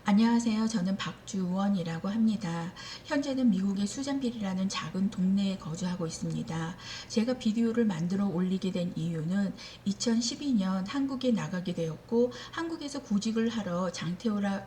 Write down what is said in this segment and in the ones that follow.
안녕하세요. 저는 박주원이라고 합니다. 현재는 미국의 수잔빌이라는 작은 동네에 거주하고 있습니다. 제가 비디오를 만들어 올리게 된 이유는 2012년 한국에 나가게 되었고, 한국에서 구직을 하러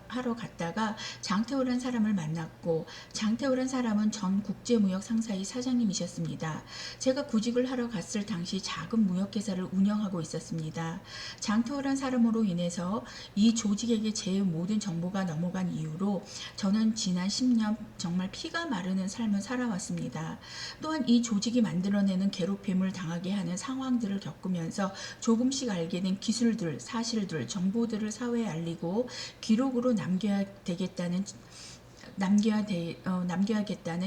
하러 갔다가 장태호란 사람을 만났고, 장태호란 사람은 전 국제무역 상사의 사장님이셨습니다. 제가 구직을 하러 갔을 당시 작은 무역회사를 운영하고 있었습니다. 장태호란 사람으로 인해서 이 조직에게 제 모든 정보가 넘어간 이후로 저는 지난 10년 정말 피가 마르는 삶을 살아왔습니다. 또한 이 조직이 만들어내는 괴롭힘을 당하게 하는 상황들을 겪으면서 조금씩 알게 된 기술들, 사실들, 정보들을 사회에 알리고 기록으로 남겨야겠다는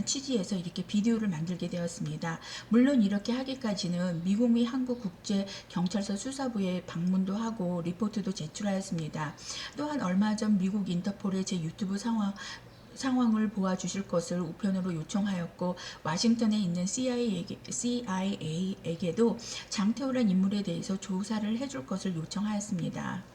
취지에서 이렇게 비디오를 만들게 되었습니다. 물론 이렇게 하기까지는 미국 및 한국 국제경찰서 수사부에 방문도 하고 리포트도 제출하였습니다. 또한 얼마 전 미국 인터폴의 제 유튜브 상황을 보아주실 것을 우편으로 요청하였고, 와싱턴에 있는 CIA에게도 장태호란 인물에 대해서 조사를 해줄 것을 요청하였습니다.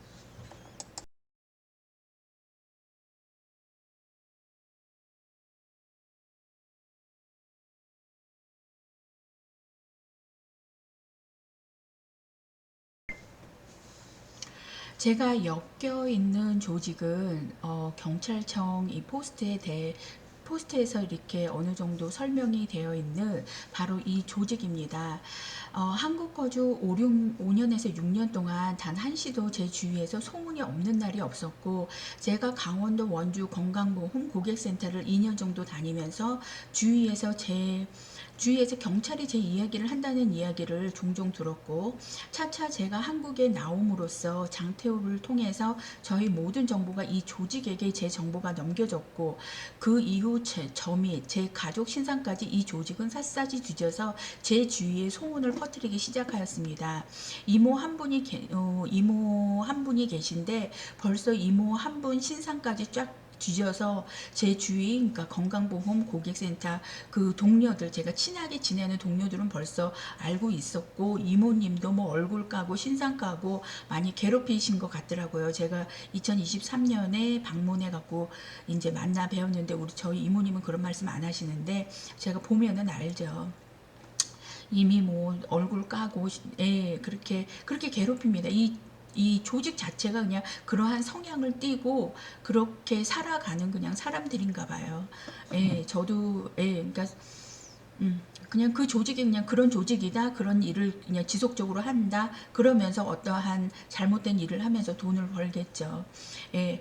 제가 엮여 있는 조직은 경찰청 이 포스트에서 이렇게 어느 정도 설명이 되어 있는 바로 이 조직입니다. 한국 거주 5년에서 6년 동안 단 한시도 제 주위에서 소문이 없는 날이 없었고, 제가 강원도 원주 건강보험 고객센터를 2년 정도 다니면서 주위에서 경찰이 제 이야기를 한다는 이야기를 종종 들었고, 차차 제가 한국에 나옴으로써 장태호를 통해서 저희 모든 정보가 이 조직에게 제 정보가 넘겨졌고, 그 이후 저 및 제 가족 신상까지 이 조직은 샅샅이 뒤져서 제 주위에 소문을 퍼뜨리기 시작하였습니다. 이모 한 분이 계신데 벌써 이모 한 분 신상까지 쫙 뒤져서 제 주위인, 그러니까 건강보험 고객센터 그 동료들, 제가 친하게 지내는 동료들은 벌써 알고 있었고, 이모님도 뭐 얼굴 까고 신상 까고 많이 괴롭히신 것 같더라고요. 제가 2023년에 방문해 갖고 이제 만나 뵈었는데, 우리 저희 이모님은 그런 말씀 안 하시는데 제가 보면은 알죠. 이미 뭐 얼굴 까고, 예, 그렇게 괴롭힙니다. 이 조직 자체가 그냥 그러한 성향을 띠고 그렇게 살아가는 그냥 사람들인가 봐요. 예, 저도, 예, 그러니까 그냥 그 조직이 그냥 그런 조직이다. 그런 일을 그냥 지속적으로 한다. 그러면서 어떠한 잘못된 일을 하면서 돈을 벌겠죠. 예.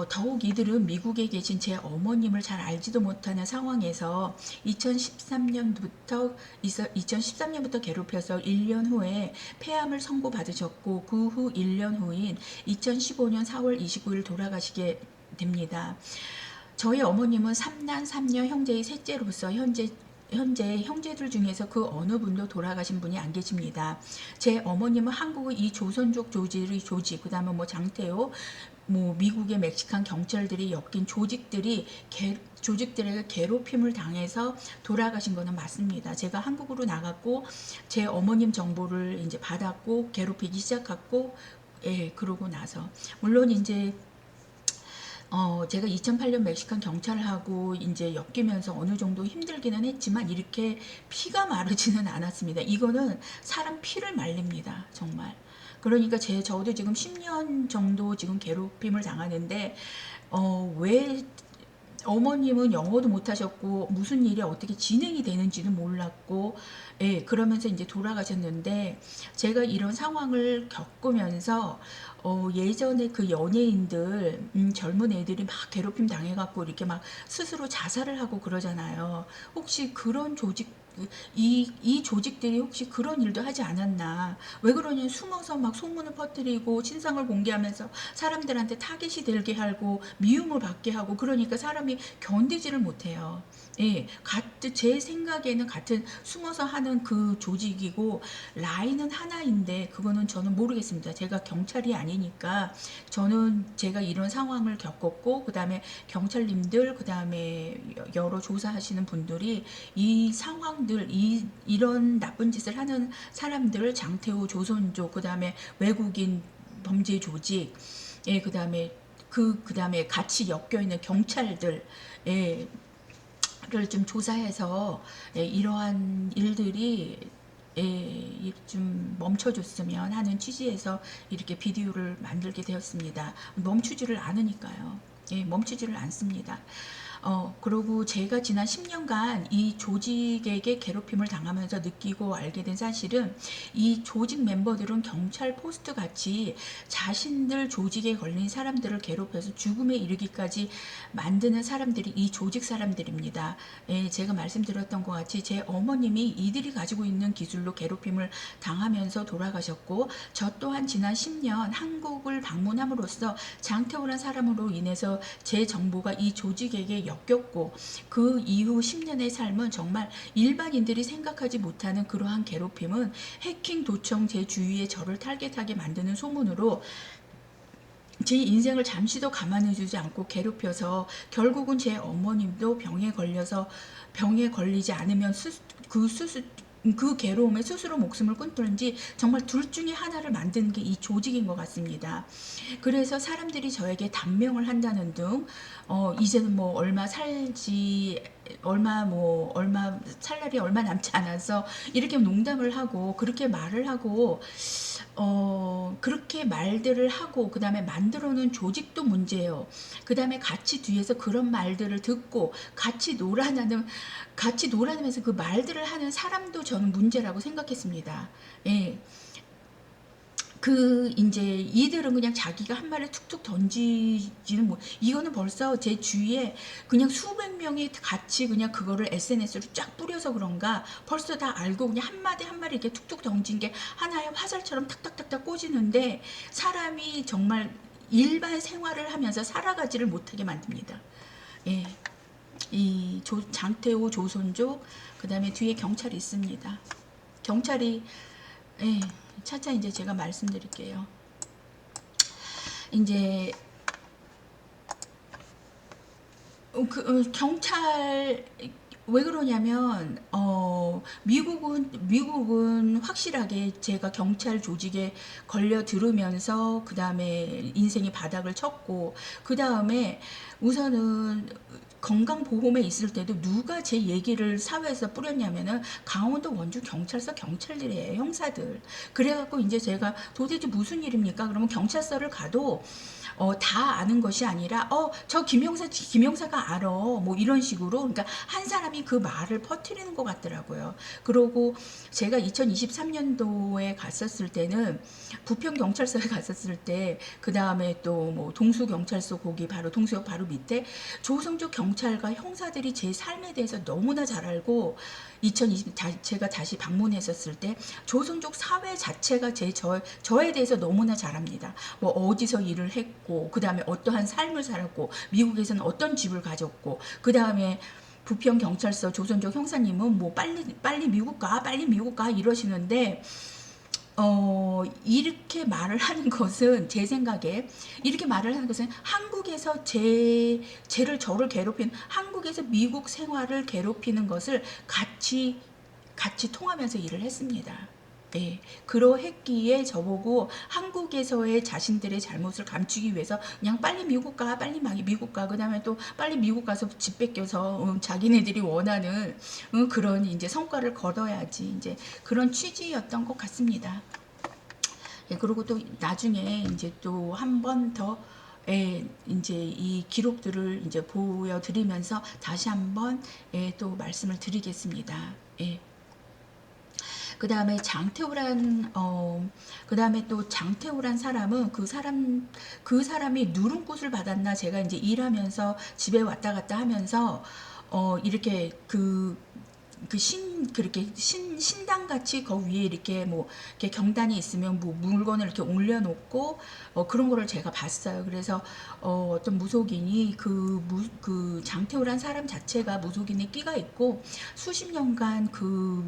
더욱 이들은 미국에 계신 제 어머님을 잘 알지도 못하는 상황에서 2013년부터 괴롭혀서 1년 후에 폐암을 선고받으셨고, 그 후 1년 후인 2015년 4월 29일 돌아가시게 됩니다. 저희 어머님은 3남 3녀 형제의 셋째로서 현재 형제들 중에서 그 어느 분도 돌아가신 분이 안 계십니다. 제 어머님은 한국의 이 조선족 조직, 그 다음에 뭐 장태호, 뭐 미국의 멕시칸 경찰들이 엮인 조직들에게 괴롭힘을 당해서 돌아가신 거는 맞습니다. 제가 한국으로 나갔고 제 어머님 정보를 이제 받았고 괴롭히기 시작했고, 예, 그러고 나서 물론 이제 제가 2008년 멕시칸 경찰하고 이제 엮이면서 어느 정도 힘들기는 했지만 이렇게 피가 마르지는 않았습니다. 이거는 사람 피를 말립니다. 정말. 그러니까 저도 지금 10년 정도 지금 괴롭힘을 당하는데, 왜 어머님은 영어도 못하셨고 무슨 일이 어떻게 진행이 되는지도 몰랐고, 예, 그러면서 이제 돌아가셨는데, 제가 이런 상황을 겪으면서 예전에 그 연예인들, 젊은 애들이 막 괴롭힘 당해갖고 이렇게 막 스스로 자살을 하고 그러잖아요. 혹시 그런 이 조직들이 혹시 그런 일도 하지 않았나? 왜 그러냐면 숨어서 막 소문을 퍼뜨리고 신상을 공개하면서 사람들한테 타겟이 되게 하고 미움을 받게 하고, 그러니까 사람이 견디지를 못해요. 예, 제 생각에는 같은 숨어서 하는 그 조직이고 라인은 하나인데, 그거는 저는 모르겠습니다. 제가 경찰이 아니니까. 제가 이런 상황을 겪었고, 그 다음에 경찰님들, 그 다음에 여러 조사하시는 분들이 이 상황들, 이런 나쁜 짓을 하는 사람들을 장태호 조선족, 그 다음에 외국인 범죄 조직, 예, 그 다음에 그다음에 같이 엮여 있는 경찰들 를 좀 조사해서 이러한 일들이 좀 멈춰줬으면 하는 취지에서 이렇게 비디오를 만들게 되었습니다. 멈추지를 않으니까요. 멈추지를 않습니다. 그리고 제가 지난 10년간 이 조직에게 괴롭힘을 당하면서 느끼고 알게 된 사실은 이 조직 멤버들은 경찰 포스트 같이 자신들 조직에 걸린 사람들을 괴롭혀서 죽음에 이르기까지 만드는 사람들이 이 조직 사람들입니다. 제가 말씀드렸던 것 같이 제 어머님이 이들이 가지고 있는 기술로 괴롭힘을 당하면서 돌아가셨고, 저 또한 지난 10년 한국을 방문함으로써 장태호란 사람으로 인해서 제 정보가 이 조직에게 엮였고, 그 이후 10년의 삶은 정말 일반인들이 생각하지 못하는 그러한 괴롭힘은 해킹 도청 제 주위에 저를 타겟하게 만드는 소문으로 제 인생을 잠시도 가만히 두지 않고 괴롭혀서 결국은 제 어머님도 병에 걸리지 않으면 그 괴로움에 스스로 목숨을 끊든지 정말 둘 중에 하나를 만드는 게 이 조직인 것 같습니다. 그래서 사람들이 저에게 단명을 한다는 등 이제는 뭐 얼마 살지 얼마 살 날이 얼마 남지 않아서 이렇게 농담을 하고 그렇게 말을 하고 그렇게 말들을 하고 그 다음에 만들어 놓은 조직도 문제예요. 그 다음에 같이 뒤에서 그런 말들을 듣고 같이 놀아나면서 그 말들을 하는 사람도 저는 문제라고 생각했습니다. 예. 이제 이들은 그냥 자기가 한 말을 툭툭 던지지는 이거는 벌써 제 주위에 그냥 수백 명이 같이 그냥 그거를 SNS로 쫙 뿌려서 그런가 벌써 다 알고 그냥 한마디 한마디 이렇게 툭툭 던진 게 하나의 화살처럼 탁탁탁탁 꽂이는데 사람이 정말 일반 생활을 하면서 살아가지를 못하게 만듭니다. 예. 장태호 조선족, 그 다음에 뒤에 경찰이 있습니다. 경찰이 차차 이제 제가 말씀드릴게요. 이제 경찰 왜 그러냐면 미국은 확실하게 제가 경찰 조직에 걸려 들으면서 그 다음에 인생이 바닥을 쳤고 그 다음에 우선은 건강보험에 있을 때도 누가 제 얘기를 사회에서 뿌렸냐면은 강원도 원주 경찰서 경찰들이에요, 형사들. 그래갖고 이제 제가 도대체 무슨 일입니까? 그러면 경찰서를 가도 다 아는 것이 아니라 저 김영사가 알아 뭐 이런 식으로, 그러니까 한 사람이 그 말을 퍼뜨리는 것 같더라고요. 그러고 제가 2023년도에 갔었을 때는 부평경찰서에 갔었을 때 그 다음에 또 뭐 동수경찰서 거기 바로 동수역 바로 밑에 조성조 경찰과 형사들이 제 삶에 대해서 너무나 잘 알고 제가 다시 방문했었을 때 조선족 사회 자체가 저에 대해서 너무나 잘 압니다. 뭐 어디서 일을 했고 그 다음에 어떠한 삶을 살았고 미국에서는 어떤 집을 가졌고 그 다음에 부평경찰서 조선족 형사님은 뭐 빨리 미국 가 이러시는데 이렇게 말을 하는 것은 제 생각에 이렇게 말을 하는 것은 한국에서 저를 괴롭힌 한국에서 미국 생활을 괴롭히는 것을 같이 통하면서 일을 했습니다. 예, 그러했기에 저보고 한국에서의 자신들의 잘못을 감추기 위해서 그냥 빨리 미국 가, 미국 가, 그 다음에 또 빨리 미국 가서 집 뺏겨서 자기네들이 원하는 그런 이제 성과를 거둬야지 이제 그런 취지였던 것 같습니다. 예, 그리고 또 나중에 이제 또 한 번 더 이제 이 기록들을 이제 보여드리면서 다시 한번 또 말씀을 드리겠습니다. 예. 그 다음에 그 다음에 또 장태호란 사람은 그 사람이 누름꽃을 받았나 제가 이제 일하면서 집에 왔다 갔다 하면서 이렇게 그렇게 신당같이 그 위에 이렇게 뭐 이렇게 경단이 있으면 뭐 물건을 이렇게 올려놓고 그런 거를 제가 봤어요. 그래서 어떤 무속인이 그 장태호란 사람 자체가 무속인의 끼가 있고 수십 년간 그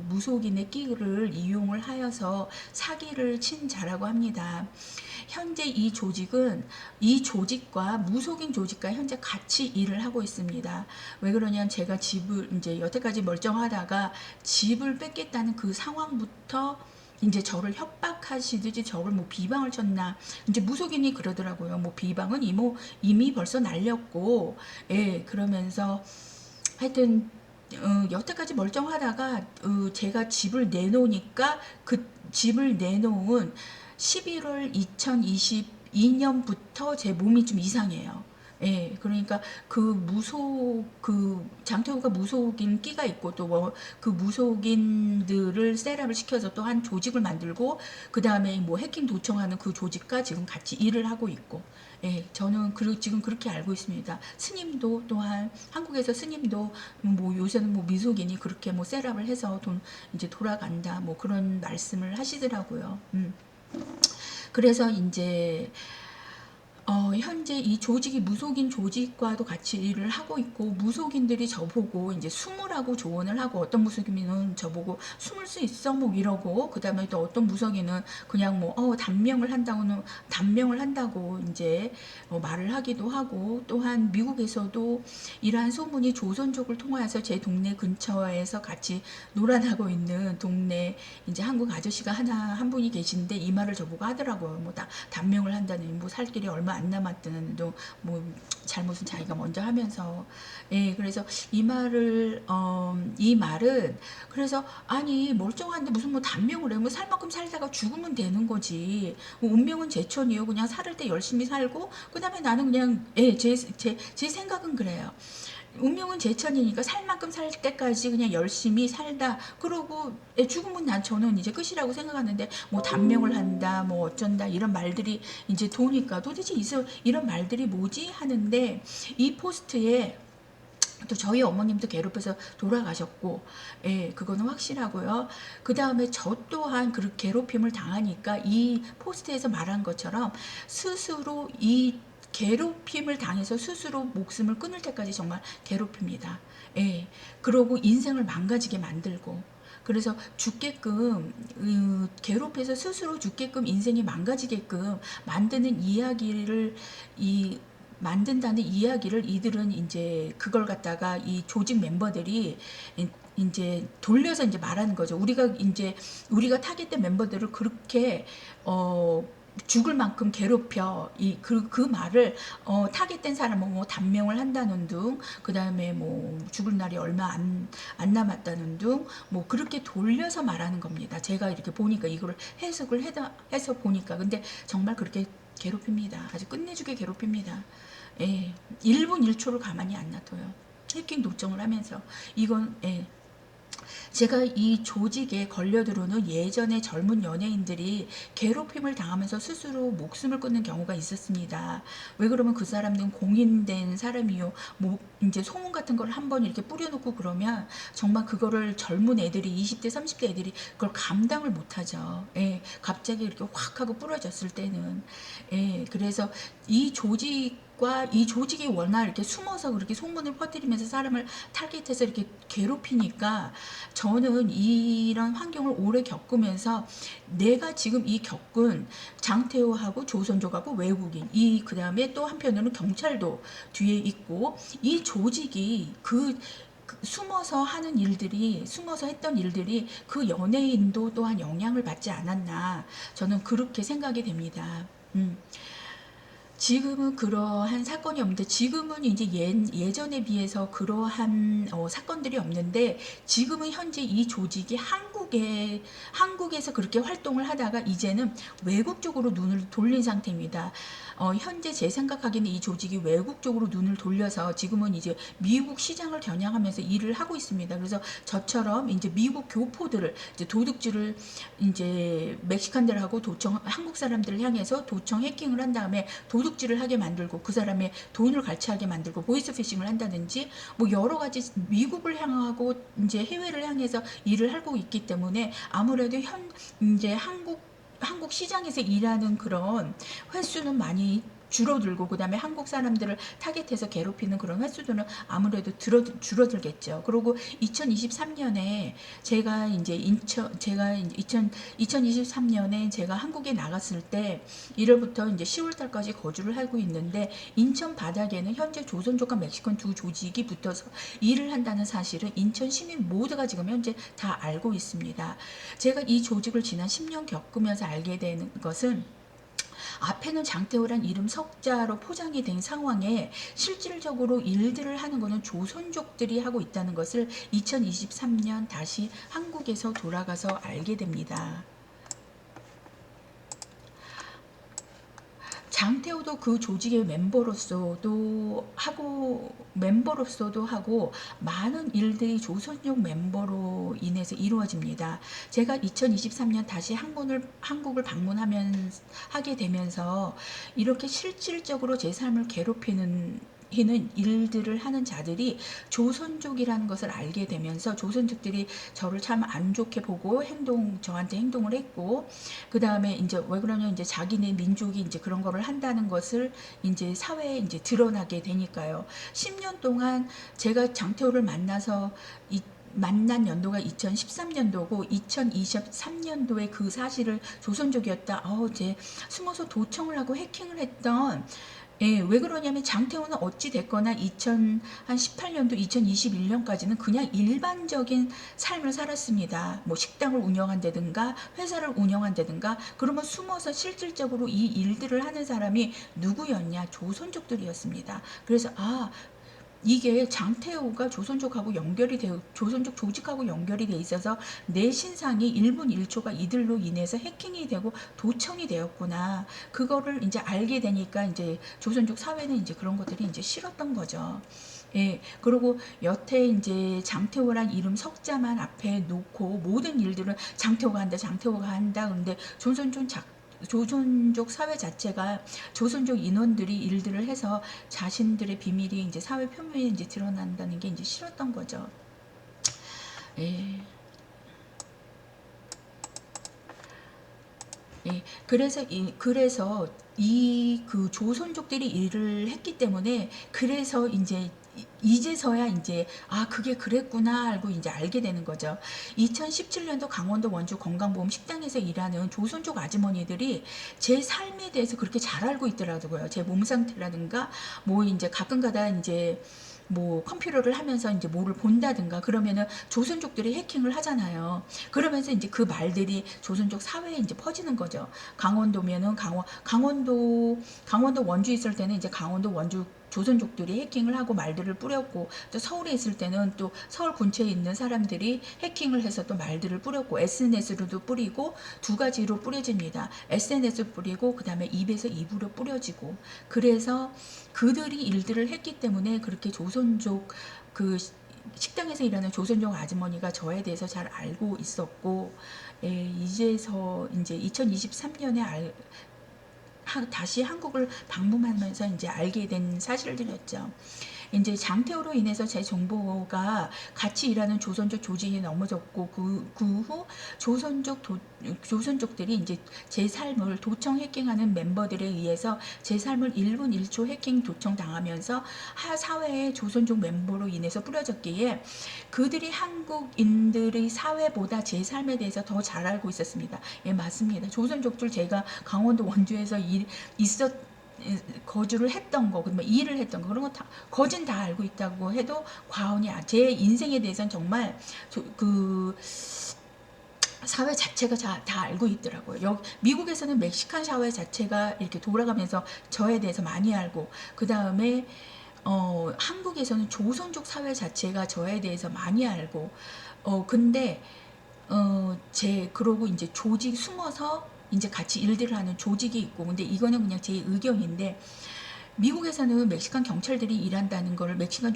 무속인의 끼를 이용을 하여서 사기를 친 자라고 합니다. 현재 이 조직과 무속인 조직과 현재 같이 일을 하고 있습니다. 왜 그러냐면 제가 집을 이제 여태까지 멀쩡하다가 집을 뺏겠다는 그 상황부터 이제 저를 협박하시듯이 저를 뭐 비방을 쳤나 이제 무속인이 그러더라고요. 뭐 비방은 이미 벌써 날렸고, 예, 그러면서 하여튼 여태까지 멀쩡하다가 제가 집을 내놓으니까 그 집을 내놓은 11월 2022년부터 제 몸이 좀 이상해요. 예, 그러니까 그 장태호가 무속인 끼가 있고 또 뭐 그 무속인들을 셋업을 시켜서 또 한 조직을 만들고 그 다음에 뭐 해킹 도청하는 그 조직과 지금 같이 일을 하고 있고, 예, 저는 지금 그렇게 알고 있습니다. 스님도 또한 한국에서 스님도 뭐 요새는 뭐 미속인이 그렇게 뭐 셋업을 해서 돈 이제 돌아간다 뭐 그런 말씀을 하시더라고요. 그래서 이제 현재 이 조직이 무속인 조직과도 같이 일을 하고 있고, 무속인들이 저보고 이제 숨으라고 조언을 하고, 어떤 무속인은 저보고 숨을 수 있어 뭐 이러고, 그 다음에 또 어떤 무속인은 그냥 뭐 단명을 한다고 이제 말을 하기도 하고, 또한 미국에서도 이러한 소문이 조선족을 통해서 제 동네 근처에서 같이 놀아나고 있는 동네 이제 한국 아저씨가 한 분이 계신데 이 말을 저보고 하더라고요. 뭐 단명을 한다는 뭐 살 길이 얼마 안 남았다는 뭐 잘못은 자기가 먼저 하면서, 예, 그래서 이 말은 그래서 아니 멀쩡한데 무슨 뭐 단명을 해, 뭐 살 만큼 살다가 죽으면 되는 거지, 뭐 운명은 제천이요, 그냥 살을 때 열심히 살고 그 다음에 나는 그냥, 예, 제 생각은 그래요. 운명은 제천이니까 살 만큼 살 때까지 그냥 열심히 살다 그러고, 예, 죽으면 저는 이제 끝이라고 생각하는데, 뭐 단명을 한다 뭐 어쩐다 이런 말들이 이제 도니까 도대체 이런 말들이 뭐지 하는데, 이 포스트에 또 저희 어머님도 괴롭혀서 돌아가셨고, 예, 그거는 확실하고요. 그 다음에 저 또한 그 괴롭힘을 당하니까 이 포스트에서 말한 것처럼 스스로 이 괴롭힘을 당해서 스스로 목숨을 끊을 때까지 정말 괴롭힙니다. 예, 그러고 인생을 망가지게 만들고, 그래서 죽게끔 괴롭혀서 스스로 죽게끔 인생이 망가지게끔 만드는 만든다는 이야기를 이들은 이제 그걸 갖다가 이 조직 멤버들이 이제 돌려서 이제 말하는 거죠. 우리가 타겟된 멤버들을 그렇게 죽을 만큼 괴롭혀 그 말을 타겟된 사람은 뭐 단명을 한다는 둥, 그 다음에 뭐 죽을 날이 얼마 안 남았다는 둥, 뭐 그렇게 돌려서 말하는 겁니다. 제가 이렇게 보니까 이걸 해석을 해서 보니까, 근데 정말 그렇게 괴롭힙니다. 아주 끝내주게 괴롭힙니다. 예, 1분 1초를 가만히 안 놔둬요. 해킹 도청을 하면서. 이건, 예, 제가 이 조직에 걸려들어오는 예전의 젊은 연예인들이 괴롭힘을 당하면서 스스로 목숨을 끊는 경우가 있었습니다. 왜 그러면 그 사람들은 공인된 사람이요, 뭐 이제 소문 같은 걸 한번 이렇게 뿌려놓고 그러면 정말 그거를 젊은 애들이 20대 30대 애들이 그걸 감당을 못하죠. 예, 갑자기 이렇게 확 하고 부러졌을 때는. 예, 그래서 이 조직이 워낙 이렇게 숨어서 그렇게 소문을 퍼뜨리면서 사람을 타겟해서 이렇게 괴롭히니까, 저는 이런 환경을 오래 겪으면서 내가 지금 이 겪은 장태호하고 조선족하고 외국인, 그 다음에 또 한편으로는 경찰도 뒤에 있고, 이 조직이 숨어서 했던 일들이 그 연예인도 또한 영향을 받지 않았나, 저는 그렇게 생각이 됩니다. 지금은 그러한 사건이 없는데, 지금은 이제 예전에 비해서 그러한 사건들이 없는데, 지금은 현재 이 조직이 한국에서 그렇게 활동을 하다가 이제는 외국 쪽으로 눈을 돌린 상태입니다. 현재 제 생각하기에는 이 조직이 외국 쪽으로 눈을 돌려서 지금은 이제 미국 시장을 겨냥하면서 일을 하고 있습니다. 그래서 저처럼 이제 미국 교포들을 이제 도둑질을 이제 멕시칸들하고 한국 사람들을 향해서 도청 해킹을 한 다음에 도둑질을 하게 만들고 그 사람의 돈을 갈취하게 만들고 보이스피싱을 한다든지 뭐 여러 가지 미국을 향하고 이제 해외를 향해서 일을 하고 있기 때문에, 아무래도 이제 한국 시장에서 일하는 그런 횟수는 많이 줄어들고 그다음에 한국 사람들을 타겟해서 괴롭히는 그런 횟수들은 아무래도 줄어들겠죠. 그리고 2023년에 제가 이제 2023년에 제가 한국에 나갔을 때 1월부터 이제 10월 달까지 거주를 하고 있는데 인천 바닥에는 현재 조선족과 멕시칸 두 조직이 붙어서 일을 한다는 사실은 인천 시민 모두가 지금 현재 다 알고 있습니다. 제가 이 조직을 지난 10년 겪으면서 알게 되는 것은 앞에는 장태호란 이름 석자로 포장이 된 상황에 실질적으로 일들을 하는 것은 조선족들이 하고 있다는 것을 2023년 다시 한국에서 돌아가서 알게 됩니다. 장태호도 그 조직의 멤버로서도 하고 많은 일들이 조선족 멤버로 인해서 이루어집니다. 제가 2023년 다시 한국을 하게 되면서 이렇게 실질적으로 제 삶을 괴롭히는 일들을 하는 자들이 조선족이라는 것을 알게 되면서 조선족들이 저를 참 안 좋게 보고 저한테 행동을 했고, 그 다음에 이제 왜 그러냐, 이제 자기네 민족이 이제 그런 거를 한다는 것을 이제 사회에 이제 드러나게 되니까요. 10년 동안 제가 장태호를 만난 연도가 2013년도고 2023년도에 그 사실을 조선족이었다. 제 숨어서 도청을 하고 해킹을 했던, 예, 왜 그러냐면 장태호는 어찌 됐거나 2018년도 2021년까지는 그냥 일반적인 삶을 살았습니다. 뭐 식당을 운영한다든가 회사를 운영한다든가, 그러면 숨어서 실질적으로 이 일들을 하는 사람이 누구였냐? 조선족들이었습니다. 그래서 이게 장태호가 조선족 조직하고 연결이 돼 있어서 내 신상이 1분 1초가 이들로 인해서 해킹이 되고 도청이 되었구나. 그거를 이제 알게 되니까 이제 조선족 사회는 이제 그런 것들이 이제 싫었던 거죠. 예, 그리고 여태 이제 장태호란 이름 석자만 앞에 놓고 모든 일들은 장태호가 한다. 근데 조선족 사회 자체가 조선족 인원들이 일들을 해서 자신들의 비밀이 이제 사회 표면에 이제 드러난다는 게 이제 싫었던 거죠. 예. 예, 그래서 그 조선족들이 일을 했기 때문에, 그래서 이제서야 이제 그게 그랬구나 알고 이제 알게 되는 거죠. 2017년도 강원도 원주 건강보험 식당에서 일하는 조선족 아주머니들이 제 삶에 대해서 그렇게 잘 알고 있더라고요. 제 몸 상태라든가 뭐 이제 가끔가다 이제 뭐 컴퓨터를 하면서 이제 뭐를 본다든가 그러면은 조선족들이 해킹을 하잖아요. 그러면서 이제 그 말들이 조선족 사회에 이제 퍼지는 거죠. 강원도면은 강원도 원주 있을 때는 이제 강원도 원주 조선족들이 해킹을 하고 말들을 뿌렸고, 또 서울에 있을 때는 또 서울 근처에 있는 사람들이 해킹을 해서 또 말들을 뿌렸고, SNS로도 뿌리고, 두 가지로 뿌려집니다. SNS 뿌리고 그 다음에 입에서 입으로 뿌려지고, 그래서 그들이 일들을 했기 때문에 그렇게 조선족 식당에서 일하는 조선족 아주머니가 저에 대해서 잘 알고 있었고, 이제서 이제 2023년에 다시 한국을 방문하면서 이제 알게 된 사실들이었죠. 이제 장태호로 인해서 제 정보가 같이 일하는 조선족 조직이 넘어졌고, 그 후 조선족들이 이제 제 삶을 도청 해킹하는 멤버들에 의해서 제 삶을 1분 1초 해킹 도청 당하면서 사회의 조선족 멤버로 인해서 뿌려졌기에, 그들이 한국인들의 사회보다 제 삶에 대해서 더 잘 알고 있었습니다. 예, 맞습니다. 조선족들 제가 강원도 원주에서 거주를 했던 거, 그러면 일을 했던 거, 그런 거 다 거진 다 알고 있다고 해도 과언이 제 인생에 대해서는 정말 그 사회 자체가 다 알고 있더라고요. 미국에서는 멕시칸 사회 자체가 이렇게 돌아가면서 저에 대해서 많이 알고, 그 다음에 한국에서는 조선족 사회 자체가 저에 대해서 많이 알고, 근데 그러고 이제 조직 숨어서 이제 같이 일들을 하는 조직이 있고, 근데 이거는 그냥 제 의견인데, 미국에서는 멕시칸 경찰들이 일한다는 걸, 멕시칸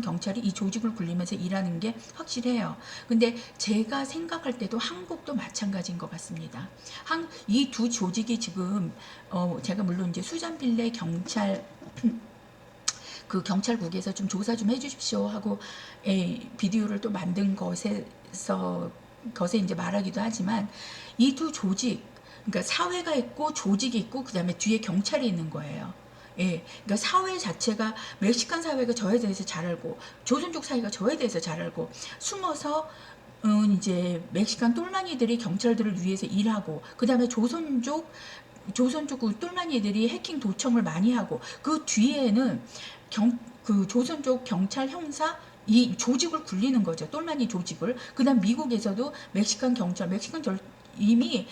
경찰이 이 조직을 굴리면서 일하는 게 확실해요. 근데 제가 생각할 때도 한국도 마찬가지인 것 같습니다. 이 두 조직이 지금, 제가 물론 이제 수잔빌레 경찰국에서 좀 조사 좀 해주십시오 하고 비디오를 또 만든 것에 이제 말하기도 하지만, 이 두 조직, 그러니까 사회가 있고 조직이 있고 그다음에 뒤에 경찰이 있는 거예요. 예, 그러니까 사회 자체가 멕시칸 사회가 저에 대해서 잘 알고 조선족 사회가 저에 대해서 잘 알고 숨어서 이제 멕시칸 똘마니들이 경찰들을 위해서 일하고 그다음에 조선족 그 똘마니들이 해킹 도청을 많이 하고 그 뒤에는 그 조선족 경찰 형사 이 조직을 굴리는 거죠. 똘마니 조직을. 그다음 미국에서도 멕시칸 경찰, 이미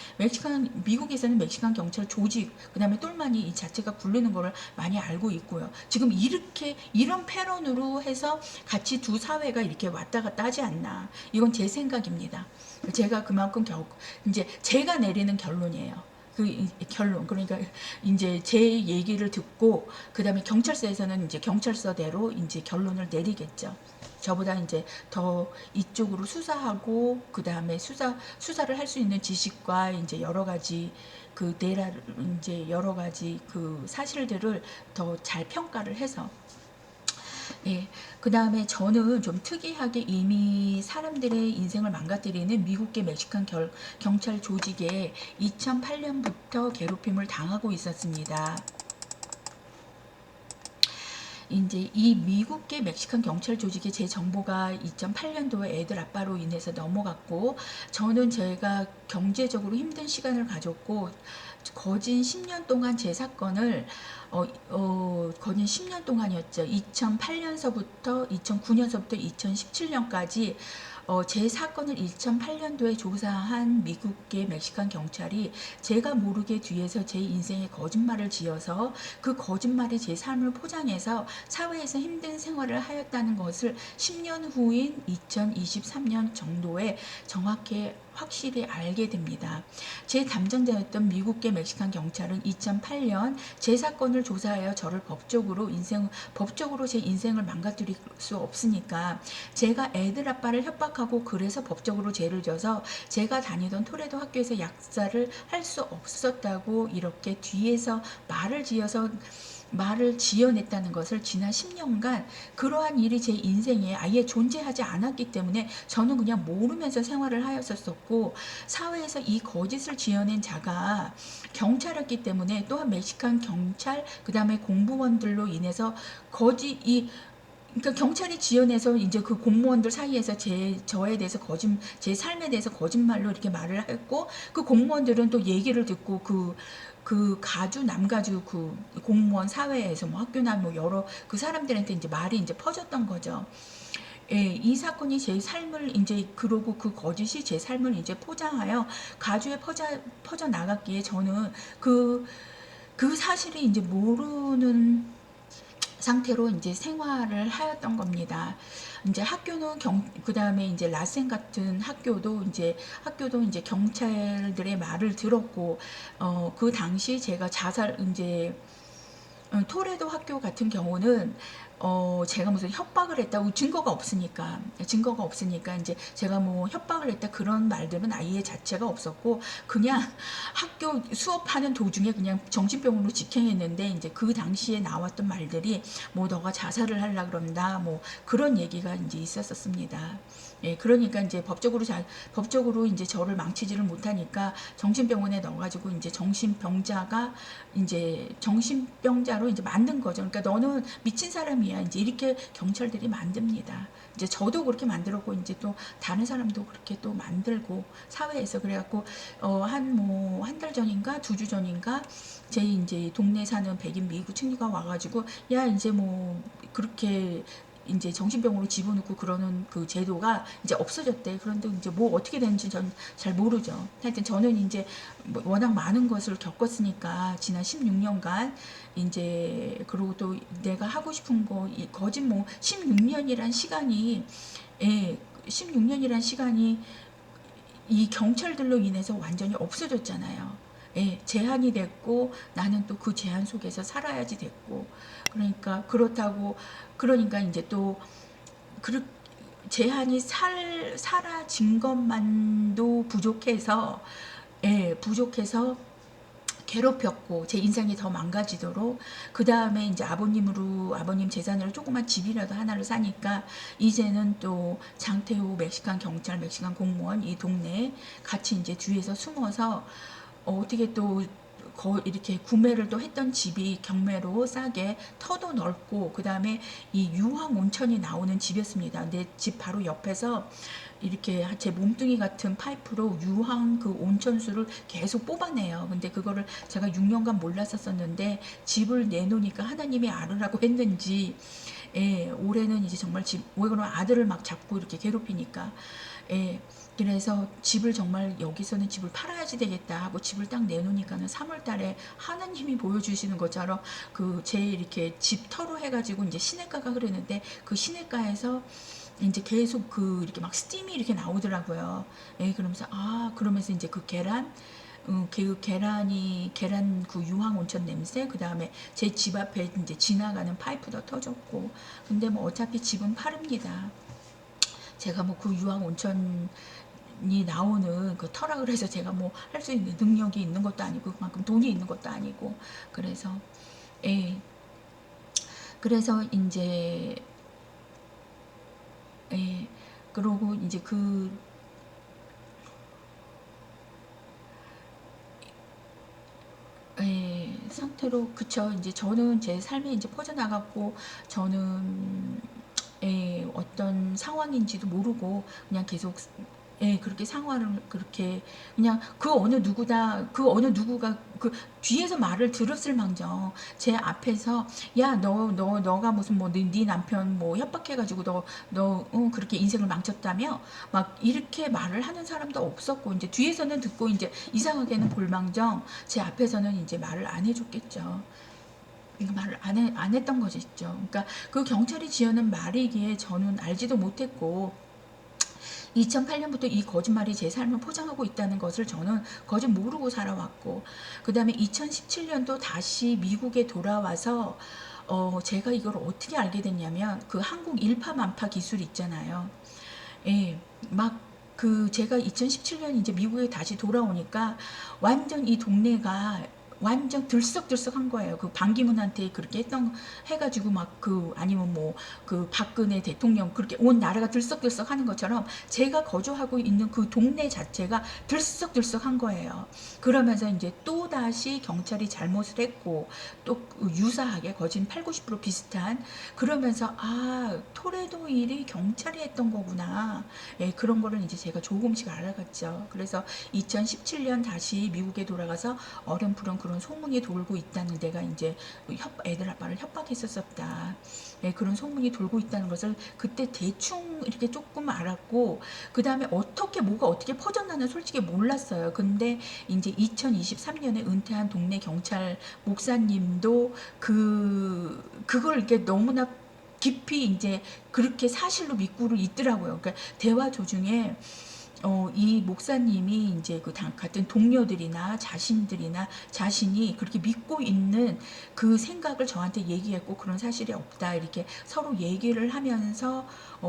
미국에서는 멕시칸 경찰 조직, 그다음에 똘마니 이 자체가 굴리는 거를 많이 알고 있고요. 지금 이렇게 이런 패런으로 해서 같이 두 사회가 이렇게 왔다 갔다 하지 않나. 이건 제 생각입니다. 제가 그만큼 이제 제가 내리는 결론이에요. 그 결론 그러니까 이제 제 얘기를 듣고 그다음에 경찰서에서는 이제 경찰서대로 이제 결론을 내리겠죠. 저보다 이제 더 이쪽으로 수사하고 그다음에 수사를 할 수 있는 지식과 이제 여러 가지 그 데이터를 이제 여러 가지 그 사실들을 더 잘 평가를 해서 예, 그 다음에 저는 좀 특이하게 이미 사람들의 인생을 망가뜨리는 미국계 멕시칸 경찰 조직에 2008년부터 괴롭힘을 당하고 있었습니다. 이제 이 미국계 멕시칸 경찰 조직에 제 정보가 2008년도에 애들 아빠로 인해서 넘어갔고 저는 제가 경제적으로 힘든 시간을 가졌고 거진 10년 동안 제 사건을 거진 10년 동안이었죠. 2008년서부터 2009년서부터 2017년까지 제 사건을 2008년도에 조사한 미국계 멕시칸 경찰이 제가 모르게 뒤에서 제 인생에 거짓말을 지어서 그 거짓말이 제 삶을 포장해서 사회에서 힘든 생활을 하였다는 것을 10년 후인 2023년 정도에 정확히 확실히 알게 됩니다. 제 담당자였던 미국계 멕시칸 경찰은 2008년 제 사건을 조사하여 저를 법적으로 제 인생을 망가뜨릴 수 없으니까 제가 애들 아빠를 협박하고 그래서 법적으로 죄를 져서 제가 다니던 토레도 학교에서 약사를 할 수 없었다고 이렇게 뒤에서 말을 지어냈다는 것을 지난 10년간 그러한 일이 제 인생에 아예 존재하지 않았기 때문에 저는 그냥 모르면서 생활을 하였었고 사회에서 이 거짓을 지어낸 자가 경찰이었기 때문에 또한 멕시칸 경찰 그 다음에 공무원들로 인해서 그러니까 경찰이 지어내서 이제 그 공무원들 사이에서 저에 대해서 제 삶에 대해서 거짓말로 이렇게 말을 했고 그 공무원들은 또 얘기를 듣고 남가주 그 공무원 사회에서 뭐 학교나 뭐 여러 그 사람들한테 이제 말이 이제 퍼졌던 거죠. 예, 이 사건이 제 삶을 이제 그러고 그 거짓이 제 삶을 이제 포장하여 가주에 퍼져 나갔기에 저는 그 사실이 이제 모르는 상태로 이제 생활을 하였던 겁니다. 이제 학교는 그다음에 이제 라센 같은 학교도 이제 경찰들의 말을 들었고 그 당시 제가 토레도 학교 같은 경우는 제가 무슨 협박을 했다고 증거가 없으니까 이제 제가 뭐 협박을 했다 그런 말들은 아예 자체가 없었고 그냥 학교 수업하는 도중에 그냥 정신병으로 직행했는데 이제 그 당시에 나왔던 말들이 뭐 너가 자살을 하려 그런다 뭐 그런 얘기가 이제 있었습니다. 예, 그러니까 이제 법적으로 이제 저를 망치지를 못하니까 정신병원에 넣어가지고 이제 정신병자로 이제 만든 거죠. 그러니까 너는 미친 사람이야. 이제 이렇게 경찰들이 만듭니다. 이제 저도 그렇게 만들었고 이제 또 다른 사람도 그렇게 또 만들고 사회에서 그래갖고 한 달 전인가 2주 전인가 제 이제 동네 사는 백인 미국 친구가 와가지고 야 이제 뭐 그렇게 이제 정신병으로 집어넣고 그러는 그 제도가 이제 없어졌대. 그런데 이제 뭐 어떻게 되는지 전 잘 모르죠. 하여튼 저는 이제 뭐 워낙 많은 것을 겪었으니까 지난 16년간 이제 그리고 또 내가 하고 싶은 거 거짓 뭐 16년이란 시간이 16년이란 시간이 이 경찰들로 인해서 완전히 없어졌잖아요. 예, 제한이 됐고 나는 또 그 제한 속에서 살아야지 됐고 그러니까 이제 또 그 제한이 사라진 것만도 부족해서 괴롭혔고 제 인생이 더 망가지도록 그 다음에 이제 아버님 재산으로 조그만 집이라도 하나를 사니까 이제는 또 장태호 멕시칸 경찰 멕시칸 공무원 이 동네에 같이 이제 뒤에서 숨어서 어떻게 또 이렇게 구매를 또 했던 집이 경매로 싸게 터도 넓고 그 다음에 이 유황 온천이 나오는 집이었습니다. 내 집 바로 옆에서 이렇게 제 몸뚱이 같은 파이프로 유황 그 온천수를 계속 뽑아내요. 근데 그거를 제가 6년간 몰랐었는데 집을 내놓으니까 하나님이 알으라고 했는지 예, 올해는 이제 정말 왜 그러면 아들을 막 잡고 이렇게 괴롭히니까 예, 그래서 집을 정말 여기서는 집을 팔아야지 되겠다 하고 집을 딱 내놓으니까는 3월 달에 하나님이 보여주시는 것처럼 그 제 이렇게 집 터로 해가지고 이제 시냇가가 흐르는데 그 시냇가에서 이제 계속 그 이렇게 막 스팀이 이렇게 나오더라고요. 예, 그러면서 그러면서 이제 그 그 계란 그 유황 온천 냄새, 그 다음에 제 집 앞에 이제 지나가는 파이프도 터졌고, 근데 뭐 어차피 집은 파릅니다. 제가 뭐 그 유황 온천이 나오는 그 터락을 해서 제가 뭐 할 수 있는 능력이 있는 것도 아니고 그만큼 돈이 있는 것도 아니고 그래서 예 그래서 이제 예 그러고 이제 그 상태로 그쵸 이제 저는 제 삶에 이제 퍼져나갔고 저는 어떤 상황인지도 모르고 그냥 계속 그렇게 상황을 그렇게 그냥 그 어느 누구가 그 뒤에서 말을 들었을 망정 제 앞에서 야 너가 무슨 뭐 네 남편 뭐 협박해가지고 너 그렇게 인생을 망쳤다며 막 이렇게 말을 하는 사람도 없었고 이제 뒤에서는 듣고 이제 이상하게는 볼망정 제 앞에서는 이제 말을 안 해줬겠죠. 이거 말을 안 했던 거죠. 그러니까 그 경찰이 지어낸 말이기에 저는 알지도 못했고 2008년부터 이 거짓말이 제 삶을 포장하고 있다는 것을 저는 거짓 모르고 살아왔고 그 다음에 2017년도 다시 미국에 돌아와서 제가 이걸 어떻게 알게 됐냐면 그 한국 일파만파 기술 있잖아요. 예, 막 제가 2017년 이제 미국에 다시 돌아오니까 완전 이 동네가 완전 들썩들썩한 거예요. 그 반기문한테 그렇게 해가지고 막 아니면 뭐 박근혜 대통령 그렇게 온 나라가 들썩들썩 하는 것처럼 제가 거주하고 있는 그 동네 자체가 들썩들썩한 거예요. 그러면서 이제 또 다시 경찰이 잘못을 했고 또 유사하게 거진 8, 90% 비슷한 그러면서 토레도 일이 경찰이 했던 거구나. 그런 거를 이제 제가 조금씩 알아갔죠. 그래서 2017년 다시 미국에 돌아가서 어렴풋런 그런 소문이 돌고 있다는 데가 이제 애들 아빠를 협박했었다. 그런 소문이 돌고 있다는 것을 그때 대충 이렇게 조금 알았고 그 다음에 뭐가 어떻게 퍼졌나는 솔직히 몰랐어요. 근데 이제 2023년에 은퇴한 동네 경찰 목사님도 그걸 이렇게 너무나 깊이 이제 그렇게 사실로 믿고를 있더라고요. 그러니까 대화 도중에 이 목사님이 이제 같은 동료들이나 자신이 그렇게 믿고 있는 그 생각을 저한테 얘기했고 그런 사실이 없다 이렇게 서로 얘기를 하면서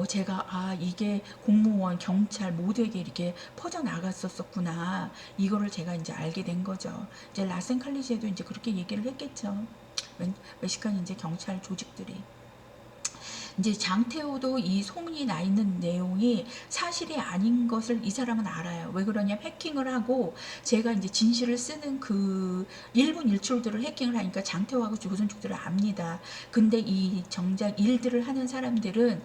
제가 이게 공무원, 경찰 모두에게 이렇게 퍼져 나갔었구나 이거를 제가 이제 알게 된 거죠. 이제 라센 칼리지에도 이제 그렇게 얘기를 했겠죠. 멕시칸 이제 경찰 조직들이. 이제 장태호도 이 소문이 나 있는 내용이 사실이 아닌 것을 이 사람은 알아요. 왜 그러냐면 해킹을 하고 제가 이제 진실을 쓰는 그 1분 1초들을 해킹을 하니까 장태호하고 조선족들을 압니다. 근데 이 정작 일들을 하는 사람들은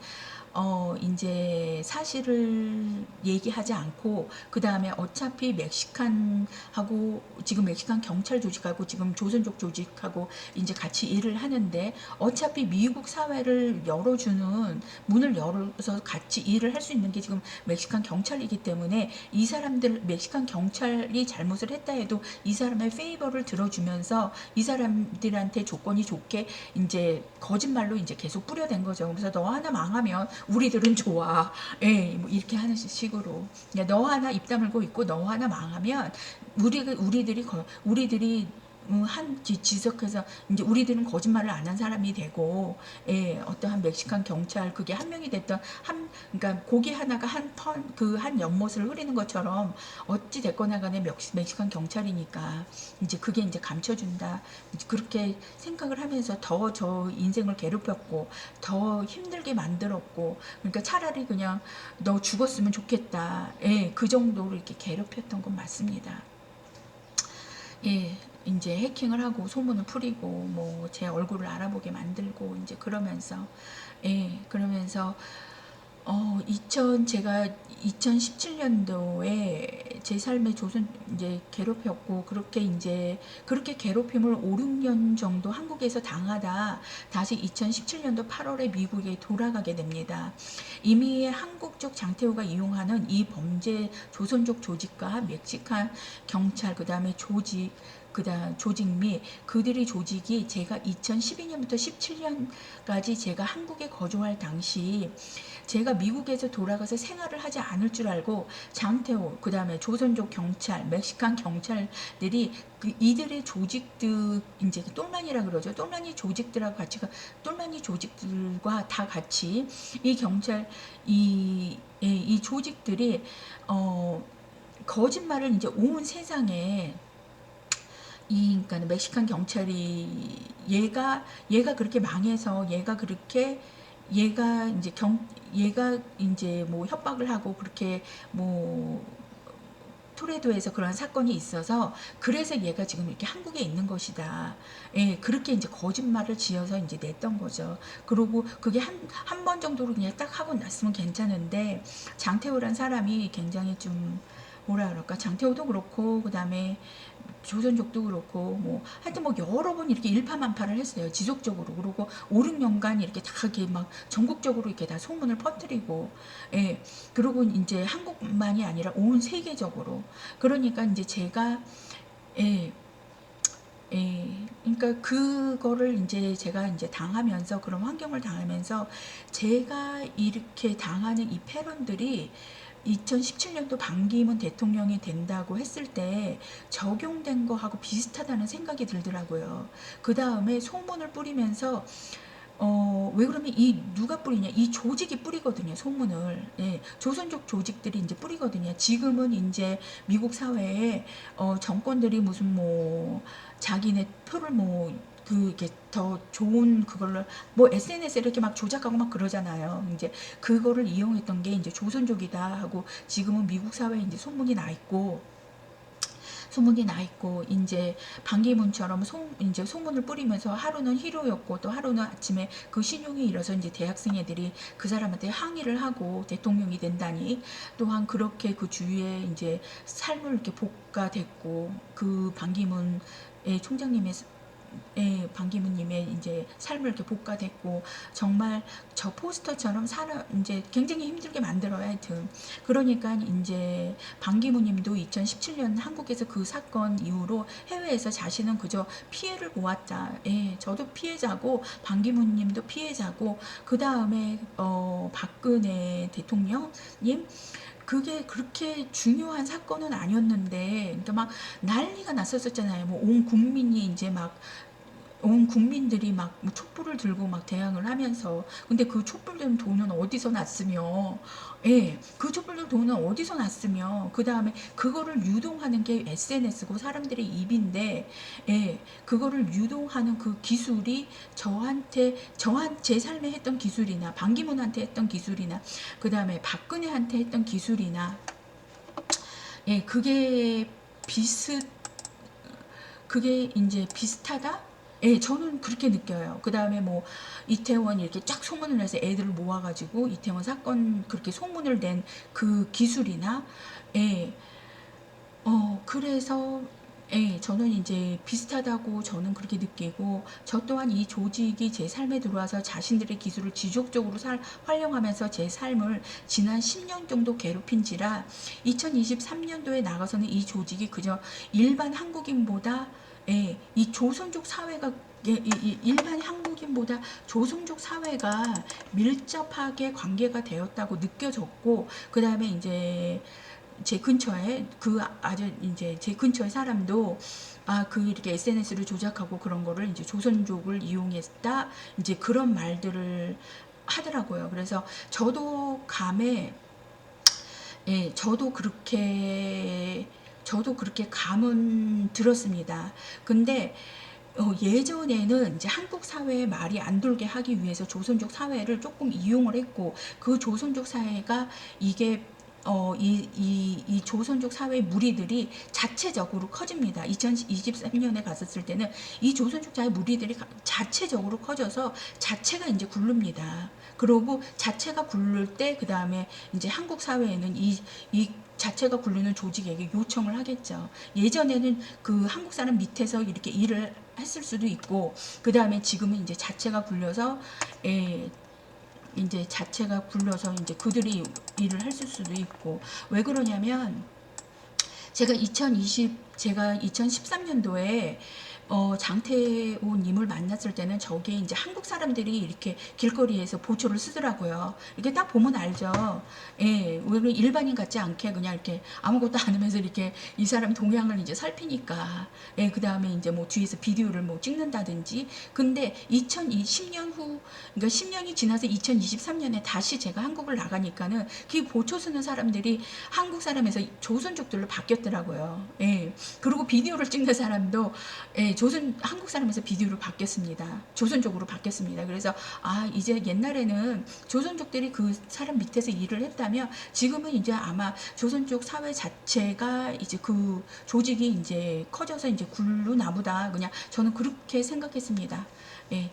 이제 사실을 얘기하지 않고 그 다음에 어차피 멕시칸하고 지금 멕시칸 경찰 조직하고 지금 조선족 조직하고 이제 같이 일을 하는데 어차피 미국 사회를 열어주는 문을 열어서 같이 일을 할 수 있는 게 지금 멕시칸 경찰이기 때문에 이 사람들 멕시칸 경찰이 잘못을 했다 해도 이 사람의 페이버를 들어주면서 이 사람들한테 조건이 좋게 이제 거짓말로 이제 계속 뿌려댄 거죠. 그래서 너 하나 망하면 우리들은 좋아. 뭐 이렇게 하는 식으로. 너 하나 입 다물고 있고 너 하나 망하면 우리들이 지적해서 이제 우리들은 거짓말을 안 한 사람이 되고 어떠한 멕시칸 경찰 그게 한 명이 됐던 그러니까 고기 하나가 한 연못을 흐리는 것처럼 어찌 됐거나 간에 멕시칸 경찰이니까 이제 그게 이제 감춰준다 그렇게 생각을 하면서 더 저 인생을 괴롭혔고 더 힘들게 만들었고 그러니까 차라리 그냥 너 죽었으면 좋겠다 그 정도로 이렇게 괴롭혔던 건 맞습니다. 예, 이제 해킹을 하고 소문을 풀이고 뭐 제 얼굴을 알아보게 만들고 이제 그러면서 그러면서 제가 2017년도에 제 삶의 조선 이제 괴롭혔고 그렇게 괴롭힘을 5, 6년 정도 한국에서 당하다 다시 2017년도 8월에 미국에 돌아가게 됩니다. 이미 한국 쪽 장태호가 이용하는 이 범죄 조선족 조직과 멕시칸 경찰 그다음에 조직 및 그들의 조직이 제가 2012년부터 17년까지 제가 한국에 거주할 당시 제가 미국에서 돌아가서 생활을 하지 않을 줄 알고 장태호 그다음에 조선족 경찰 멕시칸 경찰들이 이들의 조직들 이제 똘마니라 그러죠. 똘마니 조직들하고 같이 똘마니 조직들과 다 같이 이 경찰 이 조직들이 거짓말을 이제 온 세상에 그러니까 멕시칸 경찰이 얘가 그렇게 망해서 얘가 이제 뭐 협박을 하고 그렇게 뭐 토레도에서 그런 사건이 있어서 그래서 얘가 지금 이렇게 한국에 있는 것이다. 그렇게 이제 거짓말을 지어서 이제 냈던 거죠. 그리고 그게 한 번 정도로 그냥 딱 하고 났으면 괜찮은데 장태호란 사람이 굉장히 좀 뭐라 그럴까 장태호도 그렇고 그다음에 조선족도 그렇고 뭐 하여튼 뭐 여러 번 이렇게 일파만파를 했어요. 지속적으로. 그리고 5, 6년간 이렇게 다 이렇게 막 전국적으로 이렇게 다 소문을 퍼뜨리고 그리고 이제 한국만이 아니라 온 세계적으로. 그러니까 이제 제가 예, 그러니까 그거를 이제 제가 이제 당하면서 그런 환경을 당하면서 제가 이렇게 당하는 이 패런들이 2017년도 반기문 대통령이 된다고 했을 때 적용된 거하고 비슷하다는 생각이 들더라고요. 그 다음에 소문을 뿌리면서 왜 그러면 누가 뿌리냐? 이 조직이 뿌리거든요, 소문을. 조선족 조직들이 이제 뿌리거든요. 지금은 이제 미국 사회에, 정권들이 무슨 뭐, 자기네 표를 뭐, 이렇게 더 좋은 그걸로, 뭐 SNS에 이렇게 막 조작하고 막 그러잖아요. 이제 그거를 이용했던 게 이제 조선족이다 하고 지금은 미국 사회에 이제 소문이 나 있고 이제 반기문처럼 이제 소문을 뿌리면서 하루는 히로였고 또 하루는 아침에 그 신용이 일어서 이제 대학생 애들이 그 사람한테 항의를 하고 대통령이 된다니 또한 그렇게 그 주위에 이제 삶을 이렇게 복가됐고 그 반기문의 총장님의 반기문님의 이제 삶을 이렇게 복가됐고 정말 저 포스터처럼 이제 굉장히 힘들게 만들어요. 하여튼 그러니까 이제 반기문님도 2017년 한국에서 그 사건 이후로 해외에서 자신은 그저 피해를 보았다. 저도 피해자고 반기문님도 피해자고 그 다음에 박근혜 대통령님 그게 그렇게 중요한 사건은 아니었는데, 그러니까 막 난리가 났었잖아요. 뭐 온 국민이 이제 막 온 국민들이 막 촛불을 들고 막 대항을 하면서 근데 그 촛불 든 돈은 어디서 났으며 그 촛불 든 돈은 어디서 났으며 그 다음에 그거를 유동하는 게 SNS고 사람들의 입인데 그거를 유동하는 그 기술이 제 삶에 했던 기술이나 반기문한테 했던 기술이나 그 다음에 박근혜한테 했던 기술이나 그게 비슷 그게 이제 비슷하다? 저는 그렇게 느껴요. 그 다음에 뭐 이태원 이렇게 쫙 소문을 내서 애들을 모아가지고 이태원 사건 그렇게 소문을 낸 그 기술이나, 그래서 저는 이제 비슷하다고 저는 그렇게 느끼고 저 또한 이 조직이 제 삶에 들어와서 자신들의 기술을 지속적으로 활용하면서 제 삶을 지난 10년 정도 괴롭힌지라 2023년도에 나가서는 이 조직이 그저 일반 한국인보다 이 조선족 사회가 일반 한국인보다 조선족 사회가 밀접하게 관계가 되었다고 느껴졌고 그 다음에 이제 제 근처에 아주 이제 제 근처의 사람도 이렇게 SNS를 조작하고 그런 거를 이제 조선족을 이용했다 이제 그런 말들을 하더라고요. 그래서 저도 저도 그렇게 감은 들었습니다. 근데 예전에는 이제 한국 사회에 말이 안 돌게 하기 위해서 조선족 사회를 조금 이용을 했고 그 조선족 사회가 이게 이 조선족 사회 무리들이 자체적으로 커집니다. 2023년에 갔었을 때는 이 조선족 사회 무리들이 자체적으로 커져서 자체가 이제 굴릅니다. 그러고 자체가 굴를 때 그 다음에 이제 한국 사회에는 이 자체가 굴르는 조직에게 요청을 하겠죠. 예전에는 그 한국 사람 밑에서 이렇게 일을 했을 수도 있고, 그 다음에 지금은 이제 자체가 굴려서 이제 자체가 굴러서 이제 그들이 일을 했을 수도 있고. 왜 그러냐면 제가 2013년도에 장태호님을 만났을 때는 저게 이제 한국 사람들이 이렇게 길거리에서 보초를 쓰더라고요. 이렇게 딱 보면 알죠. 예, 왜 일반인 같지 않게 그냥 이렇게 아무것도 안 하면서 이렇게 이 사람 동향을 이제 살피니까. 예, 그 다음에 이제 뭐 뒤에서 비디오를 뭐 찍는다든지. 근데 2020년 후, 그러니까 10년이 지나서 2023년에 다시 제가 한국을 나가니까는 그 보초 쓰는 사람들이 한국 사람에서 조선족들로 바뀌었더라고요. 예, 그리고 비디오를 찍는 사람도 한국 사람에서 비디오로 바뀌었습니다. 조선족으로 바뀌었습니다. 그래서 이제 옛날에는 조선족들이 그 사람 밑에서 일을 했다면 지금은 이제 아마 조선족 사회 자체가 이제 그 조직이 이제 커져서 이제 굴루나보다 그냥 저는 그렇게 생각했습니다. 예.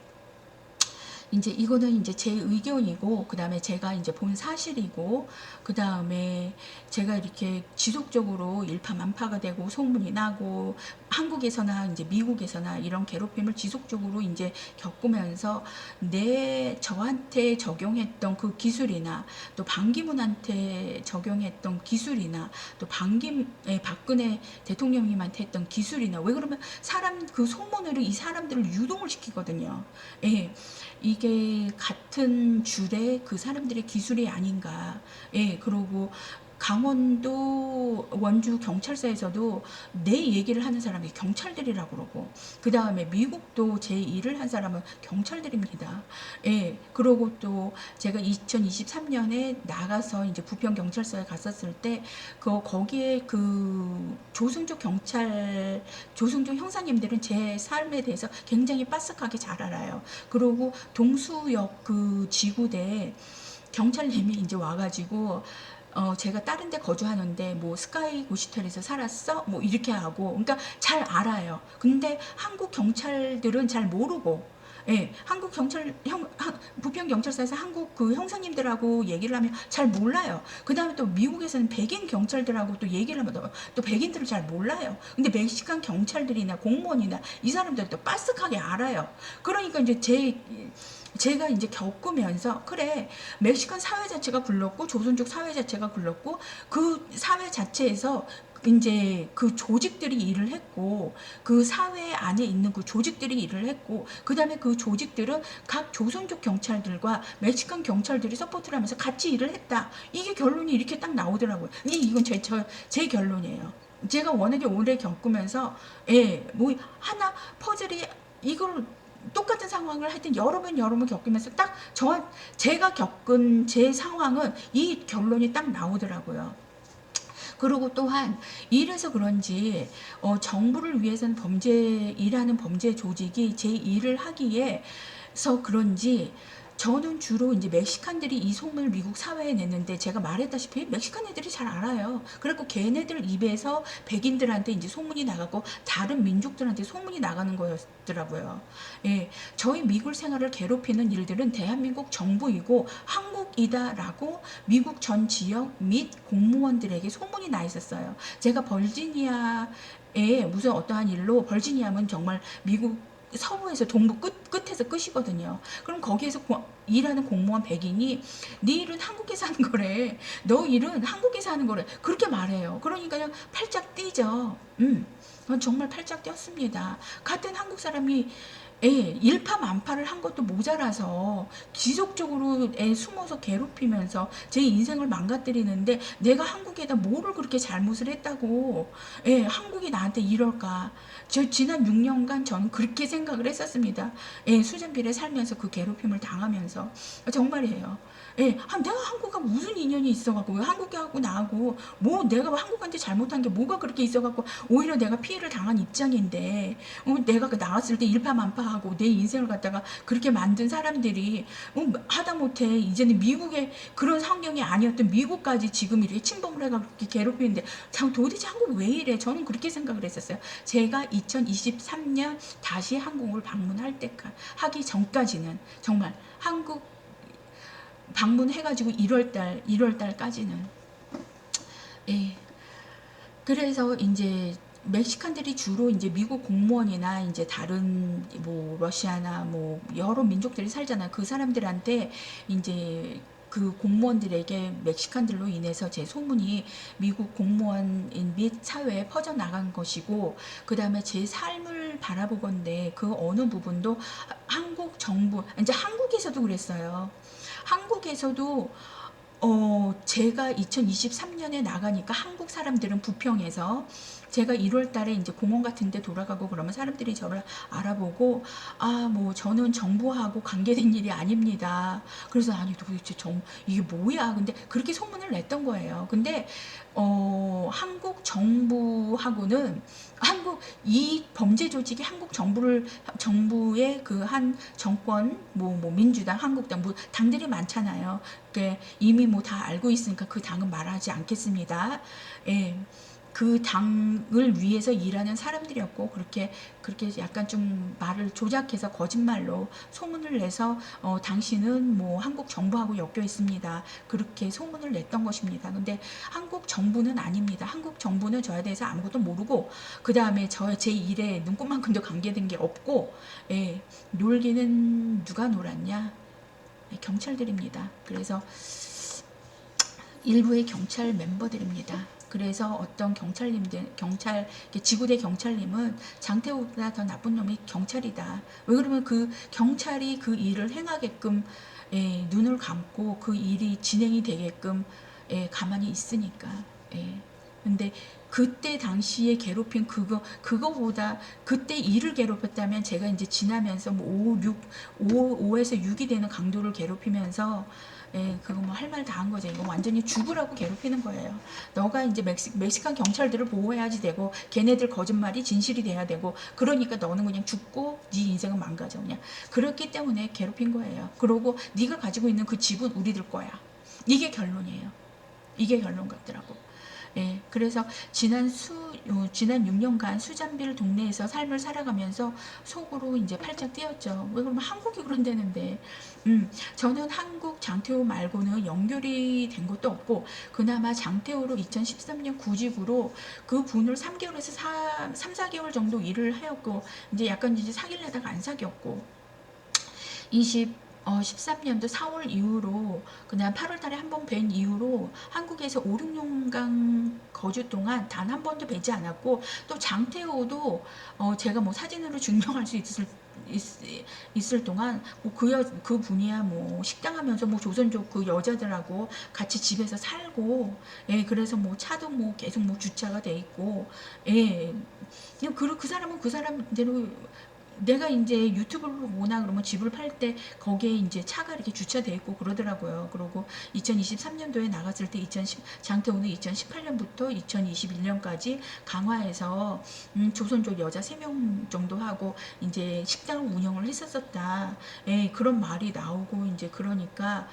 이제 이거는 이제 제 의견이고, 그 다음에 제가 이제 본 사실이고, 그 다음에 제가 이렇게 지속적으로 일파만파가 되고 소문이 나고 한국에서나 이제 미국에서나 이런 괴롭힘을 지속적으로 이제 겪으면서 저한테 적용했던 그 기술이나 또 반기문한테 적용했던 기술이나 또 박근혜 대통령님한테 했던 기술이나, 왜 그러면 그 소문으로 이 사람들을 유동을 시키거든요. 예. 이게 같은 줄에 그 사람들의 기술이 아닌가. 예, 그러고 강원도 원주 경찰서에서도 내 얘기를 하는 사람이 경찰들이라고 그러고, 그 다음에 미국도 제 일을 한 사람은 경찰들입니다. 예, 그러고 또 제가 2023년에 나가서 이제 부평 경찰서에 갔었을 때 거기에 그 조승조 형사님들은 제 삶에 대해서 굉장히 빠삭하게 잘 알아요. 그리고 동수역 그 지구대 경찰님이 이제 와가지고 제가 다른 데 거주하는데 뭐 스카이 고시텔에서 살았어? 뭐 이렇게 하고, 그러니까 잘 알아요. 근데 한국 경찰들은 잘 모르고, 예, 부평 경찰서에서 한국 그 형사님들하고 얘기를 하면 잘 몰라요. 그 다음에 또 미국에서는 백인 경찰들하고 또 얘기를 하면 또 백인들을 잘 몰라요. 근데 멕시칸 경찰들이나 공무원이나 이 사람들 또 빠삭하게 알아요. 그러니까 이제 제가 이제 겪으면서, 그래, 멕시칸 사회 자체가 굴렀고 조선족 사회 자체가 굴렀고 그 사회 자체에서 이제 그 조직들이 일을 했고, 그 사회 안에 있는 그 조직들이 일을 했고, 그 다음에 그 조직들은 각 조선족 경찰들과 멕시칸 경찰들이 서포트를 하면서 같이 일을 했다. 이게 결론이 이렇게 딱 나오더라고요. 이건 제 결론이에요. 제가 워낙에 오래 겪으면서, 뭐 하나 퍼즐이 이걸 똑같은 상황을 하여튼 여러 번 겪으면서 딱 제가 겪은 제 상황은 이 결론이 딱 나오더라고요. 그리고 또한 이래서 그런지 정부를 위해서는 일하는 범죄 조직이 제 일을 하기에서 그런지 저는 주로 이제 멕시칸들이 이 소문을 미국 사회에 냈는데, 제가 말했다시피 멕시칸 애들이 잘 알아요. 그래갖고 걔네들 입에서 백인들한테 이제 소문이 나가고 다른 민족들한테 소문이 나가는 거였더라고요. 예, 저희 미국 생활을 괴롭히는 일들은 대한민국 정부이고 한국이다라고 미국 전 지역 및 공무원들에게 소문이 나 있었어요. 제가 버지니아에 무슨 어떠한 일로, 버지니아면 정말 미국 서부에서 동부 끝에서 끝이거든요. 그럼 거기에서 일하는 공무원 백인이 네 일은 한국에서 하는 거래. 너 일은 한국에서 하는 거래. 그렇게 말해요. 그러니까 팔짝 뛰죠. 정말 팔짝 뛰었습니다. 같은 한국 사람이 일파만파를 한 것도 모자라서 지속적으로 숨어서 괴롭히면서 제 인생을 망가뜨리는데, 내가 한국에다 뭐를 그렇게 잘못을 했다고 한국이 나한테 이럴까. 지난 6년간 저는 그렇게 생각을 했었습니다. 수잔빌에 살면서 그 괴롭힘을 당하면서. 정말이에요. 내가 한국과 무슨 인연이 있어갖고, 왜 한국하고 나하고 뭐 내가 한국한테 잘못한 게 뭐가 그렇게 있어갖고 오히려 내가 피해를 당한 입장인데, 내가 나왔을 때 일파만파 하고 내 인생을 갖다가 그렇게 만든 사람들이 하다못해 이제는 미국의 그런 환경이 아니었던 미국까지 지금 이렇게 침범을 해가 그렇게 괴롭히는데 참 도대체 한국 왜 이래? 저는 그렇게 생각을 했었어요. 제가 2023년 다시 한국을 방문할 때까지 하기 전까지는 정말 한국 방문해가지고 1월달까지는 예. 그래서 이제 멕시칸들이 주로 이제 미국 공무원이나 이제 다른 뭐 러시아나 뭐 여러 민족들이 살잖아요. 그 사람들한테 이제 그 공무원들에게 멕시칸들로 인해서 제 소문이 미국 공무원인 및 사회에 퍼져나간 것이고, 그 다음에 제 삶을 바라보건대 그 어느 부분도 한국 정부, 이제 한국에서도 그랬어요. 한국에서도 제가 2023년에 나가니까 한국 사람들은 부평에서 제가 1월 달에 이제 공원 같은 데 돌아가고 그러면 사람들이 저를 알아보고, 뭐 저는 정부하고 관계된 일이 아닙니다. 그래서 아니 도대체 이게 뭐야? 근데 그렇게 소문을 냈던 거예요. 근데 한국 정부하고는 이 범죄 조직이 한국 정부의 그 한 정권 뭐 민주당, 한국당 뭐 당들이 많잖아요. 이미 뭐 다 알고 있으니까 그 당은 말하지 않겠습니다. 예. 그 당을 위해서 일하는 사람들이었고, 그렇게 약간 좀 말을 조작해서 거짓말로 소문을 내서 당신은 뭐 한국 정부하고 엮여 있습니다. 그렇게 소문을 냈던 것입니다. 근데 한국 정부는 아닙니다. 한국 정부는 저에 대해서 아무것도 모르고, 그 다음에 제 일에 눈꽃만큼도 관계된 게 없고, 예, 놀기는 누가 놀았냐? 경찰들입니다. 그래서 일부의 경찰 멤버들입니다. 그래서 어떤 지구대 경찰님은 장태호보다 더 나쁜 놈이 경찰이다. 왜 그러면 그 경찰이 그 일을 행하게끔 눈을 감고 그 일이 진행이 되게끔 가만히 있으니까. 근데 그때 당시에 괴롭힌 그거보다 그때 일을 괴롭혔다면 제가 이제 지나면서 뭐 5에서 6이 되는 강도를 괴롭히면서 그거 뭐 할 말 다 한 거죠. 이거 완전히 죽으라고 괴롭히는 거예요. 너가 이제 멕시칸 경찰들을 보호해야지 되고, 걔네들 거짓말이 진실이 돼야 되고, 그러니까 너는 그냥 죽고 네 인생은 망가져. 그냥 그렇기 때문에 괴롭힌 거예요. 그러고 네가 가지고 있는 그 집은 우리들 거야. 이게 결론이에요. 이게 결론 같더라고. 그래서 지난 6년간 수잔빌 동네에서 삶을 살아가면서 속으로 이제 팔짝 뛰었죠. 왜 그러면 한국이 그런다는데, 저는 한국 장태호 말고는 연결이 된 것도 없고, 그나마 장태호로 2013년 구직으로 그 분을 3개월에서 3, 4개월 정도 일을 하였고, 이제 약간 이제 사귈려다가 안 사귀었고, 13년도 4월 이후로, 그냥 8월 달에 한 번 뵌 이후로 한국에서 5, 6년간 거주 동안 단 한 번도 뵈지 않았고, 또 장태호도 제가 뭐 사진으로 증명할 수 있을 동안 뭐 그 분이야 뭐 식당 하면서 뭐 조선족 그 여자들하고 같이 집에서 살고, 그래서 뭐 차도 뭐 계속 뭐 주차가 돼 있고, 그 사람은 그 사람대로, 내가 이제 유튜브를 보거나 그러면 집을 팔 때 거기에 이제 차가 이렇게 주차돼 있고 그러더라고요. 그리고 2023년도에 나갔을 때 장태호는 2018년부터 2021년까지 강화에서 조선족 여자 3명 정도 하고 이제 식당을 운영을 했었다. 그런 말이 나오고, 이제 그러니까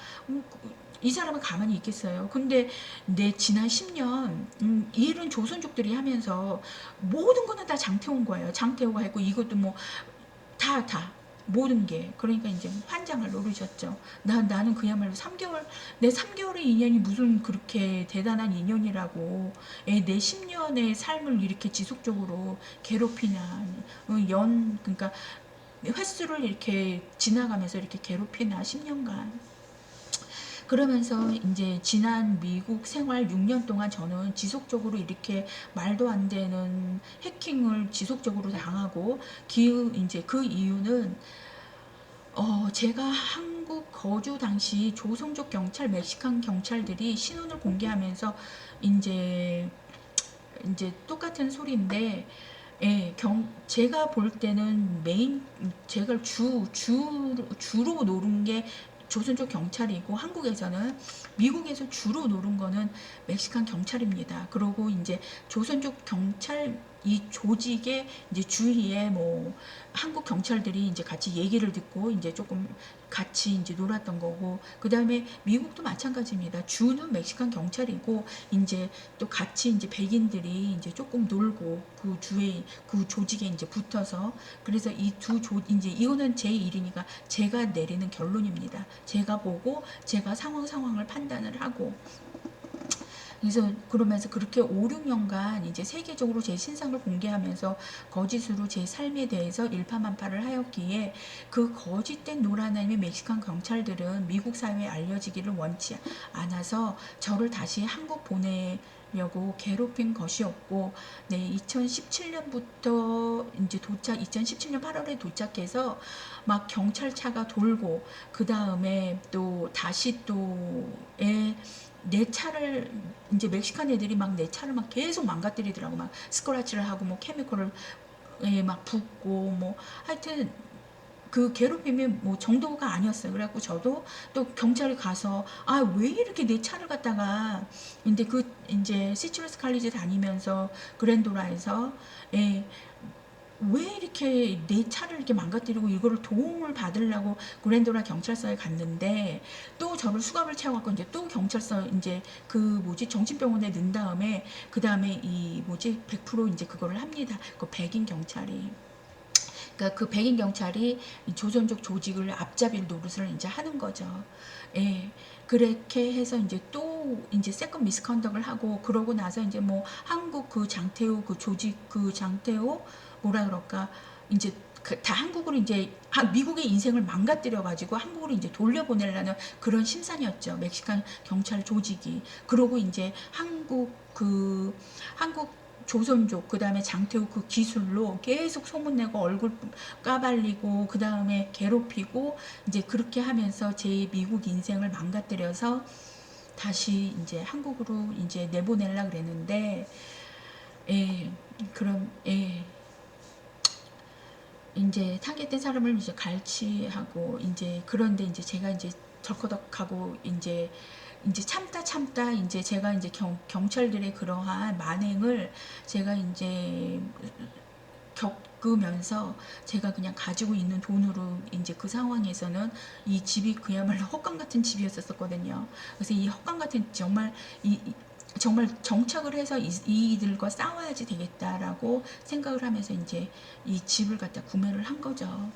이 사람은 가만히 있겠어요. 근데 내 지난 10년 일은 조선족들이 하면서 모든 거는 다 장태호인 거예요. 장태호가 했고, 이것도 뭐 다 모든 게. 그러니까 이제 환장을 노리셨죠. 나는 그야말로 3개월, 내 3개월의 인연이 무슨 그렇게 대단한 인연이라고 내 10년의 삶을 이렇게 지속적으로 괴롭히냐, 그러니까 횟수를 이렇게 지나가면서 이렇게 괴롭히나 10년간. 그러면서 이제 지난 미국 생활 6년 동안 저는 지속적으로 이렇게 말도 안 되는 해킹을 지속적으로 당하고, 이제 그 이유는 제가 한국 거주 당시 조선족 경찰, 멕시칸 경찰들이 신원을 공개하면서 이제 똑같은 소리인데, 제가 볼 때는 제가 주로 노린 게 조선족 경찰이고, 한국에서는, 미국에서 주로 노린 거는 멕시칸 경찰입니다. 그리고 이제 조선족 경찰 이 조직의 이제 주위에 뭐 한국 경찰들이 이제 같이 얘기를 듣고 이제 조금 같이 이제 놀았던 거고, 그 다음에 미국도 마찬가지입니다. 주는 멕시칸 경찰이고 이제 또 같이 이제 백인들이 이제 조금 놀고 그 주에 그 조직에 이제 붙어서, 그래서 이 두 조 이제 이거는 제 일이니까 제가 내리는 결론입니다. 제가 보고 제가 상황을 판단을 하고, 그래서 그러면서 그렇게 5, 6년간 이제 세계적으로 제 신상을 공개하면서 거짓으로 제 삶에 대해서 일파만파를 하였기에, 그 거짓된 노란함의 멕시칸 경찰들은 미국 사회에 알려지기를 원치 않아서 저를 다시 한국 보내려고 괴롭힌 것이었고, 네, 2017년부터 이제 2017년 8월에 도착해서 막 경찰차가 돌고, 그 다음에 또 다시 내 차를 이제 멕시칸 애들이 막 내 차를 막 계속 망가뜨리더라고. 막 스크래치를 하고 뭐 케미컬을 막 붓고 뭐 하여튼 그 괴롭힘이 뭐 정도가 아니었어요. 그래갖고 저도 또 경찰이 가서 아 왜 이렇게 내 차를 갖다가, 근데 그 이제 시츄러스 칼리지 다니면서 그랜도라에서 예, 왜 이렇게 내 차를 이렇게 망가뜨리고 이거를 도움을 받으려고 그랜도라 경찰서에 갔는데, 또 저를 수갑을 채워갖고 이제 또 경찰서 이제 그 뭐지 정신병원에 넣은 다음에, 그 다음에 이 뭐지 100% 이제 그거를 합니다. 그 백인 경찰이. 그러니까 그 백인 경찰이 조선족 조직을 앞잡이를 노릇을 이제 하는 거죠. 예. 그렇게 해서 이제 또 이제 세컨 미스컨덕을 하고, 그러고 나서 이제 뭐 한국 그 장태호 그 조직 그 장태호 뭐라 그럴까 이제 다 한국으로 이제 미국의 인생을 망가뜨려 가지고 한국으로 이제 돌려보내려는 그런 심산이었죠. 멕시칸 경찰 조직이. 그러고 이제 한국 조선족, 그 다음에 장태우 그 기술로 계속 소문내고 얼굴 까발리고 그 다음에 괴롭히고, 이제 그렇게 하면서 제 미국 인생을 망가뜨려서 다시 이제 한국으로 이제 내보내려 그랬는데, 예, 그럼, 예, 이제 타겟된 사람을 이제 갈취하고, 이제 그런데 이제 제가 이제 덜커덕하고 이제 참다 이제 제가 이제 경찰들의 그러한 만행을 제가 이제 겪으면서 제가 그냥 가지고 있는 돈으로 이제 그 상황에서는 이 집이 그야말로 헛강 같은 집이었었거든요. 그래서 이 헛강 같은 정말 정착을 해서 이들과 싸워야지 되겠다라고 생각을 하면서 이제 이 집을 갖다 구매를 한 거죠.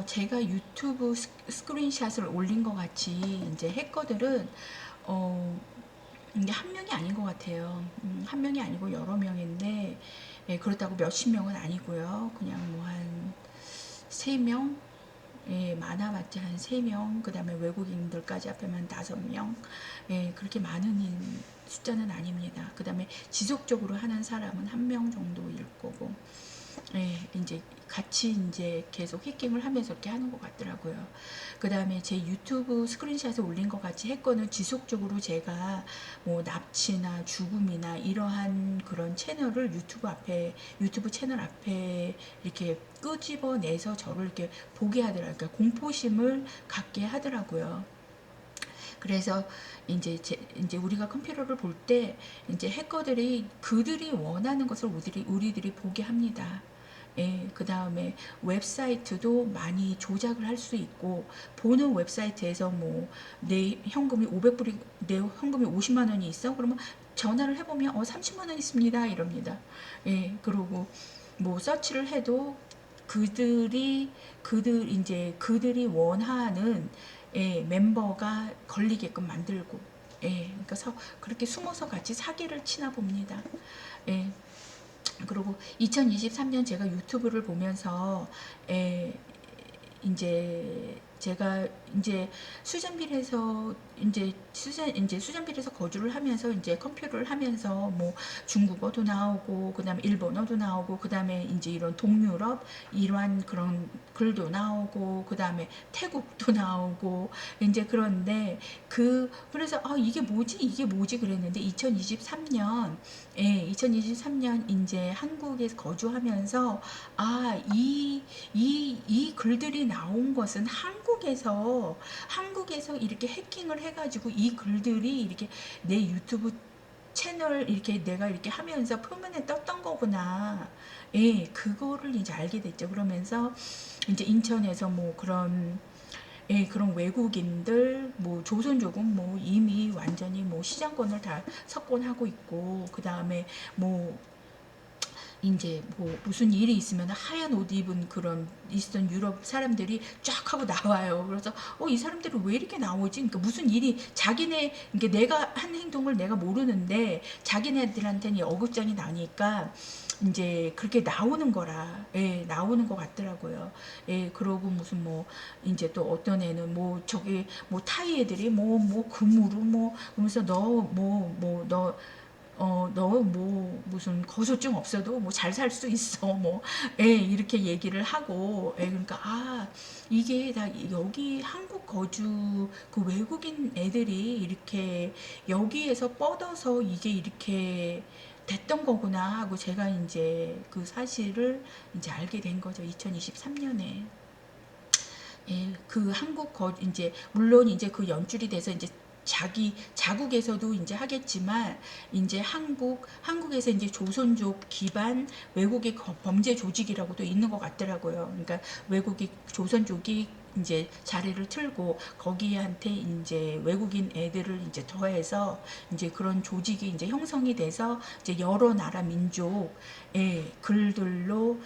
제가 유튜브 스크린샷을 올린 것 같이 이제 해커들은 어, 이게 한 명이 아닌 것 같아요. 한 명이 아니고 여러 명인데, 예, 그렇다고 몇십 명은 아니고요. 그냥 뭐 한 세 명, 예, 많아봤자 한 세 명, 그 다음에 외국인들까지 합하면 다섯 명, 예, 그렇게 많은 숫자는 아닙니다. 그 다음에 지속적으로 하는 사람은 한 명 정도일 거고, 이제 같이 이제 계속 해킹을 하면서 이렇게 하는 것 같더라고요. 그 다음에 제 유튜브 스크린샷을 올린 것 같이 했거는 지속적으로 제가 뭐 납치나 죽음이나 이러한 그런 채널을 유튜브 채널 앞에 이렇게 끄집어내서 저를 이렇게 보게 하더라고요. 그러니까 공포심을 갖게 하더라고요. 그래서 이제 우리가 컴퓨터를 볼 때 이제 해커들이 그들이 원하는 것을 우리들이 보게 합니다. 그 다음에 웹사이트도 많이 조작을 할 수 있고, 보는 웹사이트에서 뭐 내 현금이 500불이 내 현금이 50만 원이 있어, 그러면 전화를 해보면 30만 원 있습니다 이럽니다. 그리고 뭐 서치를 해도 그들이 원하는 멤버가 걸리게끔 만들고, 그러니까 그렇게 숨어서 같이 사기를 치나 봅니다. 그리고 2023년 제가 유튜브를 보면서 이제 제가 이제 수잔빌에서 거주를 하면서 이제 컴퓨터를 하면서 뭐 중국어도 나오고, 그다음에 일본어도 나오고, 그다음에 이제 이런 동유럽 이러한 그런 글도 나오고, 그다음에 태국도 나오고, 이제 그런데 그래서 이게 뭐지 그랬는데, 2023년 이제 한국에 거주하면서 이 글들이 나온 것은 한국에서 이렇게 해킹을 해가지고 이 글들이 이렇게 내 유튜브 채널 이렇게 내가 이렇게 하면서 표면에 떴던 거구나. 그거를 이제 알게 됐죠. 그러면서 이제 인천에서 뭐 그런 외국인들, 뭐 조선족은 뭐 이미 완전히 뭐 시장권을 다 석권하고 있고, 그 다음에 뭐 이제 뭐 무슨 일이 있으면 하얀 옷 입은 그런 있던 유럽 사람들이 쫙 하고 나와요. 그래서 이 사람들은 왜 이렇게 나오지? 그러니까 무슨 일이 이게 내가 한 행동을 내가 모르는데 자기네들한테는 어급장이 나니까 이제 그렇게 나오는 거라, 나오는 것 같더라고요. 그러고 무슨 뭐 이제 또 어떤 애는 뭐 저기 뭐 타이 애들이 뭐 금으로 뭐 그러면서 너 뭐 무슨 거소증 없어도 뭐 잘 살 수 있어 뭐 이렇게 얘기를 하고, 그러니까 이게 다 여기 한국 거주 그 외국인 애들이 이렇게 여기에서 뻗어서 이게 이렇게 됐던 거구나 하고, 제가 이제 그 사실을 이제 알게 된 거죠. 2023년에. 그 이제 물론 이제 그 연줄이 돼서 이제 자국에서도 이제 하겠지만, 이제 한국에서 이제 조선족 기반 외국의 범죄 조직이라고도 있는 것 같더라고요. 그러니까 외국이 조선족이 이제 자리를 틀고 거기한테 이제 외국인 애들을 이제 더해서 이제 그런 조직이 이제 형성이 돼서 이제 여러 나라 민족의 글들로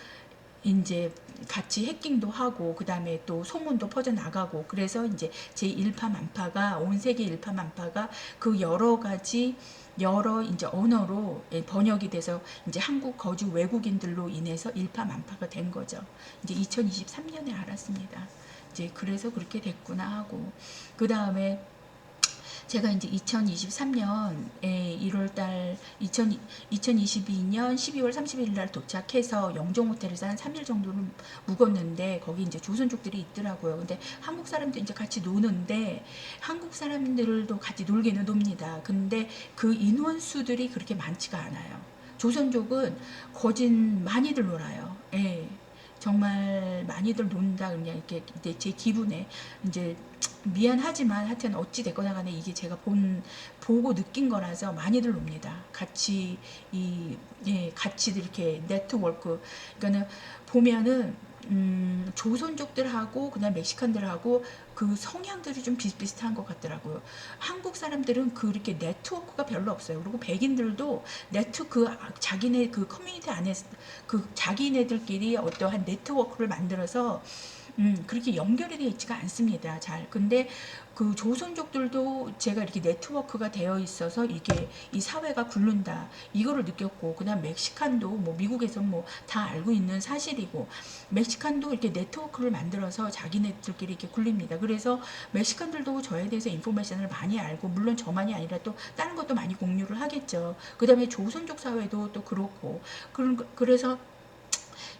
이제 같이 해킹도 하고, 그 다음에 또 소문도 퍼져나가고, 그래서 이제 제 일파만파가 온 세계 일파만파가 그 여러 가지 여러 이제 언어로 번역이 돼서 이제 한국 거주 외국인들로 인해서 일파만파가 된 거죠. 이제 2023년에 알았습니다. 이제 그래서 그렇게 됐구나 하고, 그 다음에 제가 이제 2023년 1월달 2022년 12월 30일 날 도착해서 영종 호텔에서 한 3일 정도를 묵었는데, 거기 이제 조선족들이 있더라고요. 근데 한국 사람들 이제 같이 노는데, 한국 사람들도 같이 놀기는 놉니다. 근데 그 인원수들이 그렇게 많지가 않아요. 조선족은 거진 많이들 놀아요. 정말 많이들 논다, 그냥 이렇게 제 기분에 이제 미안하지만 하여튼 어찌 됐거나 간에 이게 제가 보고 느낀 거라서 많이들 옵니다. 같이 이렇게 네트워크. 그러니까는 보면은 조선족들하고 그다음 멕시칸들하고 그 성향들이 좀 비슷비슷한 것 같더라고요. 한국 사람들은 그렇게 네트워크가 별로 없어요. 그리고 백인들도 자기네 그 커뮤니티 안에 그 자기네들끼리 어떠한 네트워크를 만들어서 그렇게 연결이 되어 있지가 않습니다. 잘. 근데 그 조선족들도 제가 이렇게 네트워크가 되어 있어서 이게 이 사회가 굴른다, 이거를 느꼈고, 그다음 멕시칸도 뭐 미국에서 뭐 다 알고 있는 사실이고, 멕시칸도 이렇게 네트워크를 만들어서 자기네들끼리 이렇게 굴립니다. 그래서 멕시칸들도 저에 대해서 인포메이션을 많이 알고, 물론 저만이 아니라 또 다른 것도 많이 공유를 하겠죠. 그다음에 조선족 사회도 또 그렇고, 그래서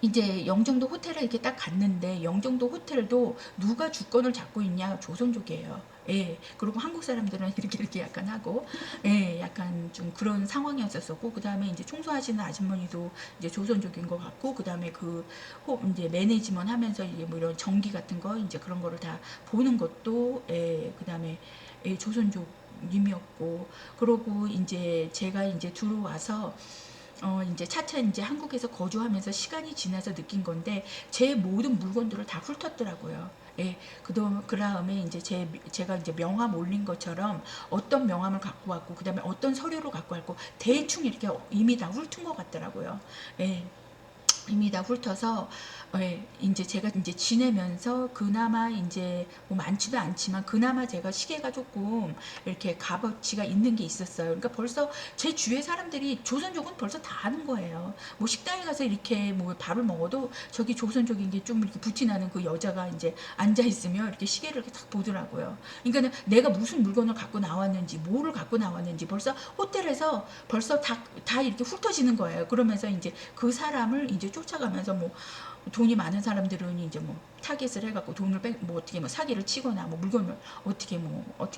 이제 영종도 호텔에 이렇게 딱 갔는데 영종도 호텔도 누가 주권을 잡고 있냐? 조선족이에요. 예. 그리고 한국 사람들은 이렇게 약간 하고, 예, 약간 좀 그런 상황이었었고, 그 다음에 이제 청소하시는 아주머니도 이제 조선족인 것 같고, 그 다음에 이제 매니지먼트 하면서 이제 뭐 이런 전기 같은 거, 이제 그런 거를 다 보는 것도, 예, 그 다음에, 예, 조선족님이었고, 그러고 이제 제가 이제 들어와서, 이제 차차 이제 한국에서 거주하면서 시간이 지나서 느낀 건데 제 모든 물건들을 다 훑었더라고요. 예, 그 다음에 이제 제가 이제 명함 올린 것처럼 어떤 명함을 갖고 왔고, 그 다음에 어떤 서류를 갖고 왔고, 대충 이렇게 이미 다 훑은 것 같더라고요. 예. 이미 다 훑어서, 예, 이제 제가 이제 지내면서 그나마 이제 뭐 많지도 않지만 그나마 제가 시계가 조금 이렇게 값어치가 있는 게 있었어요. 그러니까 벌써 제 주위의 사람들이 조선족은 벌써 다 아는 거예요. 뭐 식당에 가서 이렇게 뭐 밥을 먹어도 저기 조선족인 게 좀 이렇게 부티나는 그 여자가 이제 앉아 있으면 이렇게 시계를 이렇게 딱 보더라고요. 그러니까 내가 무슨 물건을 갖고 나왔는지, 뭐를 갖고 나왔는지 벌써 호텔에서 벌써 다 이렇게 훑어지는 거예요. 그러면서 이제 그 사람을 이제 쫓아가면서 뭐 돈이 많은 사람들은 이제 뭐 타겟을 해갖고 돈을 뭐 어떻게 뭐 사기를 치거나 뭐 물건을 어떻게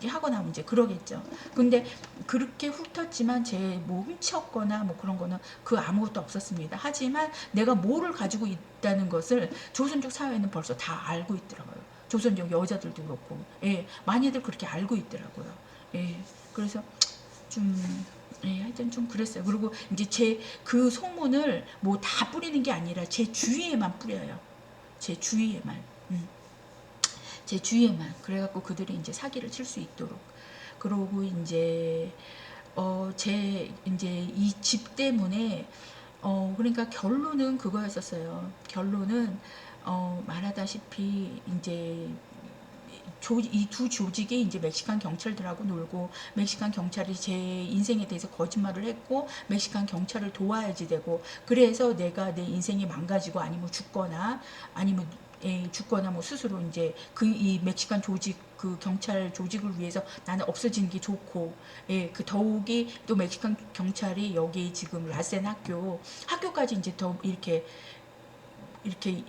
하거나 이제 그러겠죠. 근데 그렇게 훑었지만 제 뭐 훔쳤거나 뭐 그런 거는 그 아무것도 없었습니다. 하지만 내가 뭐를 가지고 있다는 것을 조선족 사회는 벌써 다 알고 있더라고요. 조선족 여자들도 그렇고, 예, 많이들 그렇게 알고 있더라고요. 예, 그래서 좀, 예, 하여튼 좀 그랬어요. 그리고 이제 제 그 소문을 뭐 다 뿌리는 게 아니라 제 주위에만 뿌려요. 제 주위에만. 제 주위에만. 그래갖고 그들이 이제 사기를 칠 수 있도록. 그러고 이제, 이제 이 집 때문에, 그러니까 결론은 그거였었어요. 결론은, 말하다시피, 이제 이 두 조직이 이제 멕시칸 경찰들하고 놀고, 멕시칸 경찰이 제 인생에 대해서 거짓말을 했고, 멕시칸 경찰을 도와야지 되고, 그래서 내가 내 인생이 망가지고 아니면 죽거나 아니면, 예, 죽거나 뭐 스스로 이제 이 멕시칸 조직, 그 경찰 조직을 위해서 나는 없어지는 게 좋고, 예, 그 더욱이 또 멕시칸 경찰이 여기 지금 라센 학교까지 이제 더 이렇게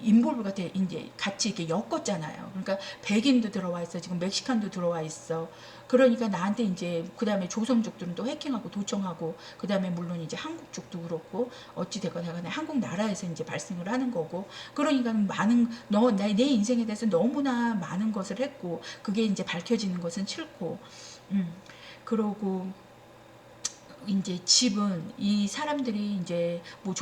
인볼브가 돼 이제 같이 이렇게 엮었잖아요. 그러니까 백인도 들어와 있어, 지금 멕시칸도 들어와 있어. 그러니까 나한테 이제 그 다음에 조선족들은 또 해킹하고 도청하고, 그 다음에 물론 이제 한국 쪽도 그렇고, 어찌 됐거나 간에 한국 나라에서 이제 발생을 하는 거고, 그러니까 내 인생에 대해서 너무나 많은 것을 했고, 그게 이제 밝혀지는 것은 싫고, 음 그러고 이제 집은 이 사람들이 이제 뭐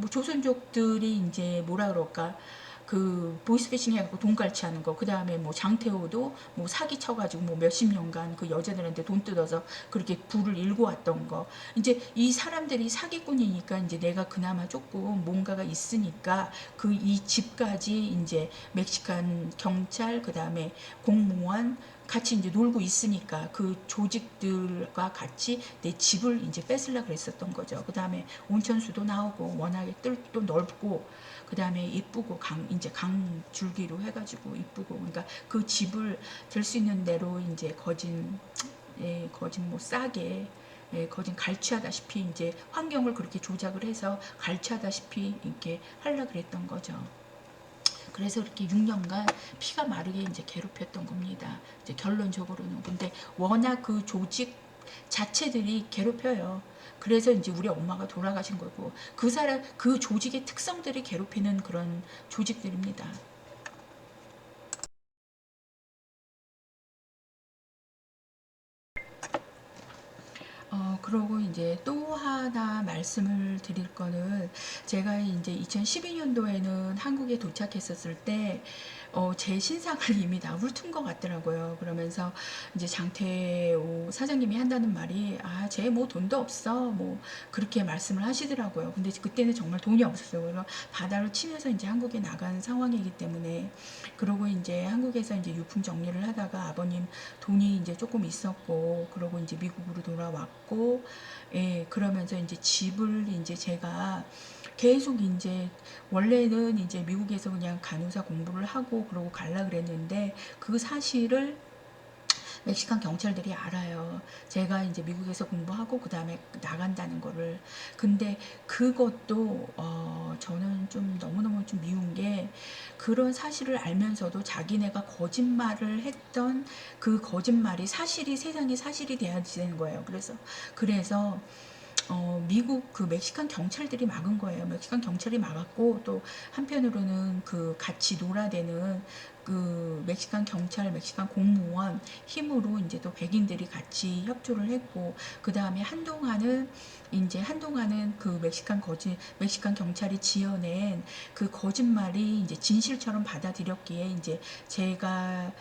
조선족들이 이제 뭐라 그럴까, 그 보이스피싱 해갖고 돈 갈취하는 거, 그 다음에 뭐 장태호도 뭐 사기 쳐가지고 뭐 몇십 년간 그 여자들한테 돈 뜯어서 그렇게 부를 일고 왔던 거, 이제 이 사람들이 사기꾼이니까 이제 내가 그나마 조금 뭔가가 있으니까 그 이 집까지 이제 멕시칸 경찰, 그 다음에 공무원 같이 이제 놀고 있으니까 그 조직들과 같이 내 집을 이제 뺏으려고 그랬었던 거죠. 그 다음에 온천수도 나오고 워낙에 뜰도 넓고, 그 다음에 이쁘고 이제 강 줄기로 해가지고 이쁘고, 그러니까 그 집을 될 수 있는 대로 이제 거진 뭐 싸게, 예, 거진 갈취하다시피 이제 환경을 그렇게 조작을 해서 갈취하다시피 이렇게 하려 그랬던 거죠. 그래서 이렇게 6년간 피가 마르게 이제 괴롭혔던 겁니다. 이제 결론적으로는. 근데 워낙 그 조직 자체들이 괴롭혀요. 그래서 이제 우리 엄마가 돌아가신 거고, 그 조직의 특성들이 괴롭히는 그런 조직들입니다. 그러고 이제 또 하나 말씀을 드릴 거는, 제가 이제 2012년도에는 한국에 도착했었을 때, 제 신상을 이미 다 훑은 것 같더라고요. 그러면서 이제 장태호 사장님이 한다는 말이, 아, 쟤 뭐 돈도 없어. 뭐, 그렇게 말씀을 하시더라고요. 근데 그때는 정말 돈이 없었어요. 그래서 바다를 치면서 이제 한국에 나간 상황이기 때문에, 그러고 이제 한국에서 이제 유품 정리를 하다가 아버님 돈이 이제 조금 있었고, 그러고 이제 미국으로 돌아왔고, 예, 그러면서 이제 집을 이제 제가 계속 이제, 원래는 이제 미국에서 그냥 간호사 공부를 하고 그러고 갈라 그랬는데, 그 사실을 멕시칸 경찰들이 알아요. 제가 이제 미국에서 공부하고 그 다음에 나간다는 거를. 근데 그것도 저는 좀 너무너무 좀 미운 게, 그런 사실을 알면서도 자기네가 거짓말을 했던 그 거짓말이 사실이, 세상에 사실이 돼야지 되는 거예요. 그래서 미국 그 멕시칸 경찰들이 막은 거예요. 멕시칸 경찰이 막았고, 또 한편으로는 그 같이 놀아대는 그 멕시칸 경찰, 멕시칸 공무원 힘으로 이제 또 백인들이 같이 협조를 했고, 그 다음에 한동안은 그 멕시칸 경찰이 지어낸 그 거짓말이 이제 진실처럼 받아들였기에, 이제 제가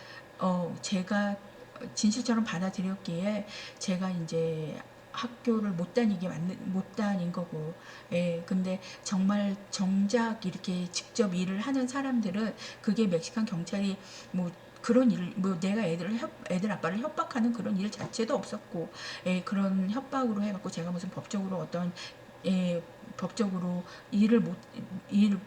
진실처럼 받아들였기에 제가 이제 학교를 못 다닌 거고. 예, 근데 정말 정작 이렇게 직접 일을 하는 사람들은, 그게 멕시칸 경찰이 뭐 그런 일, 뭐 내가 애들 아빠를 협박하는 그런 일 자체도 없었고, 예, 그런 협박으로 해갖고 제가 무슨 법적으로 예, 법적으로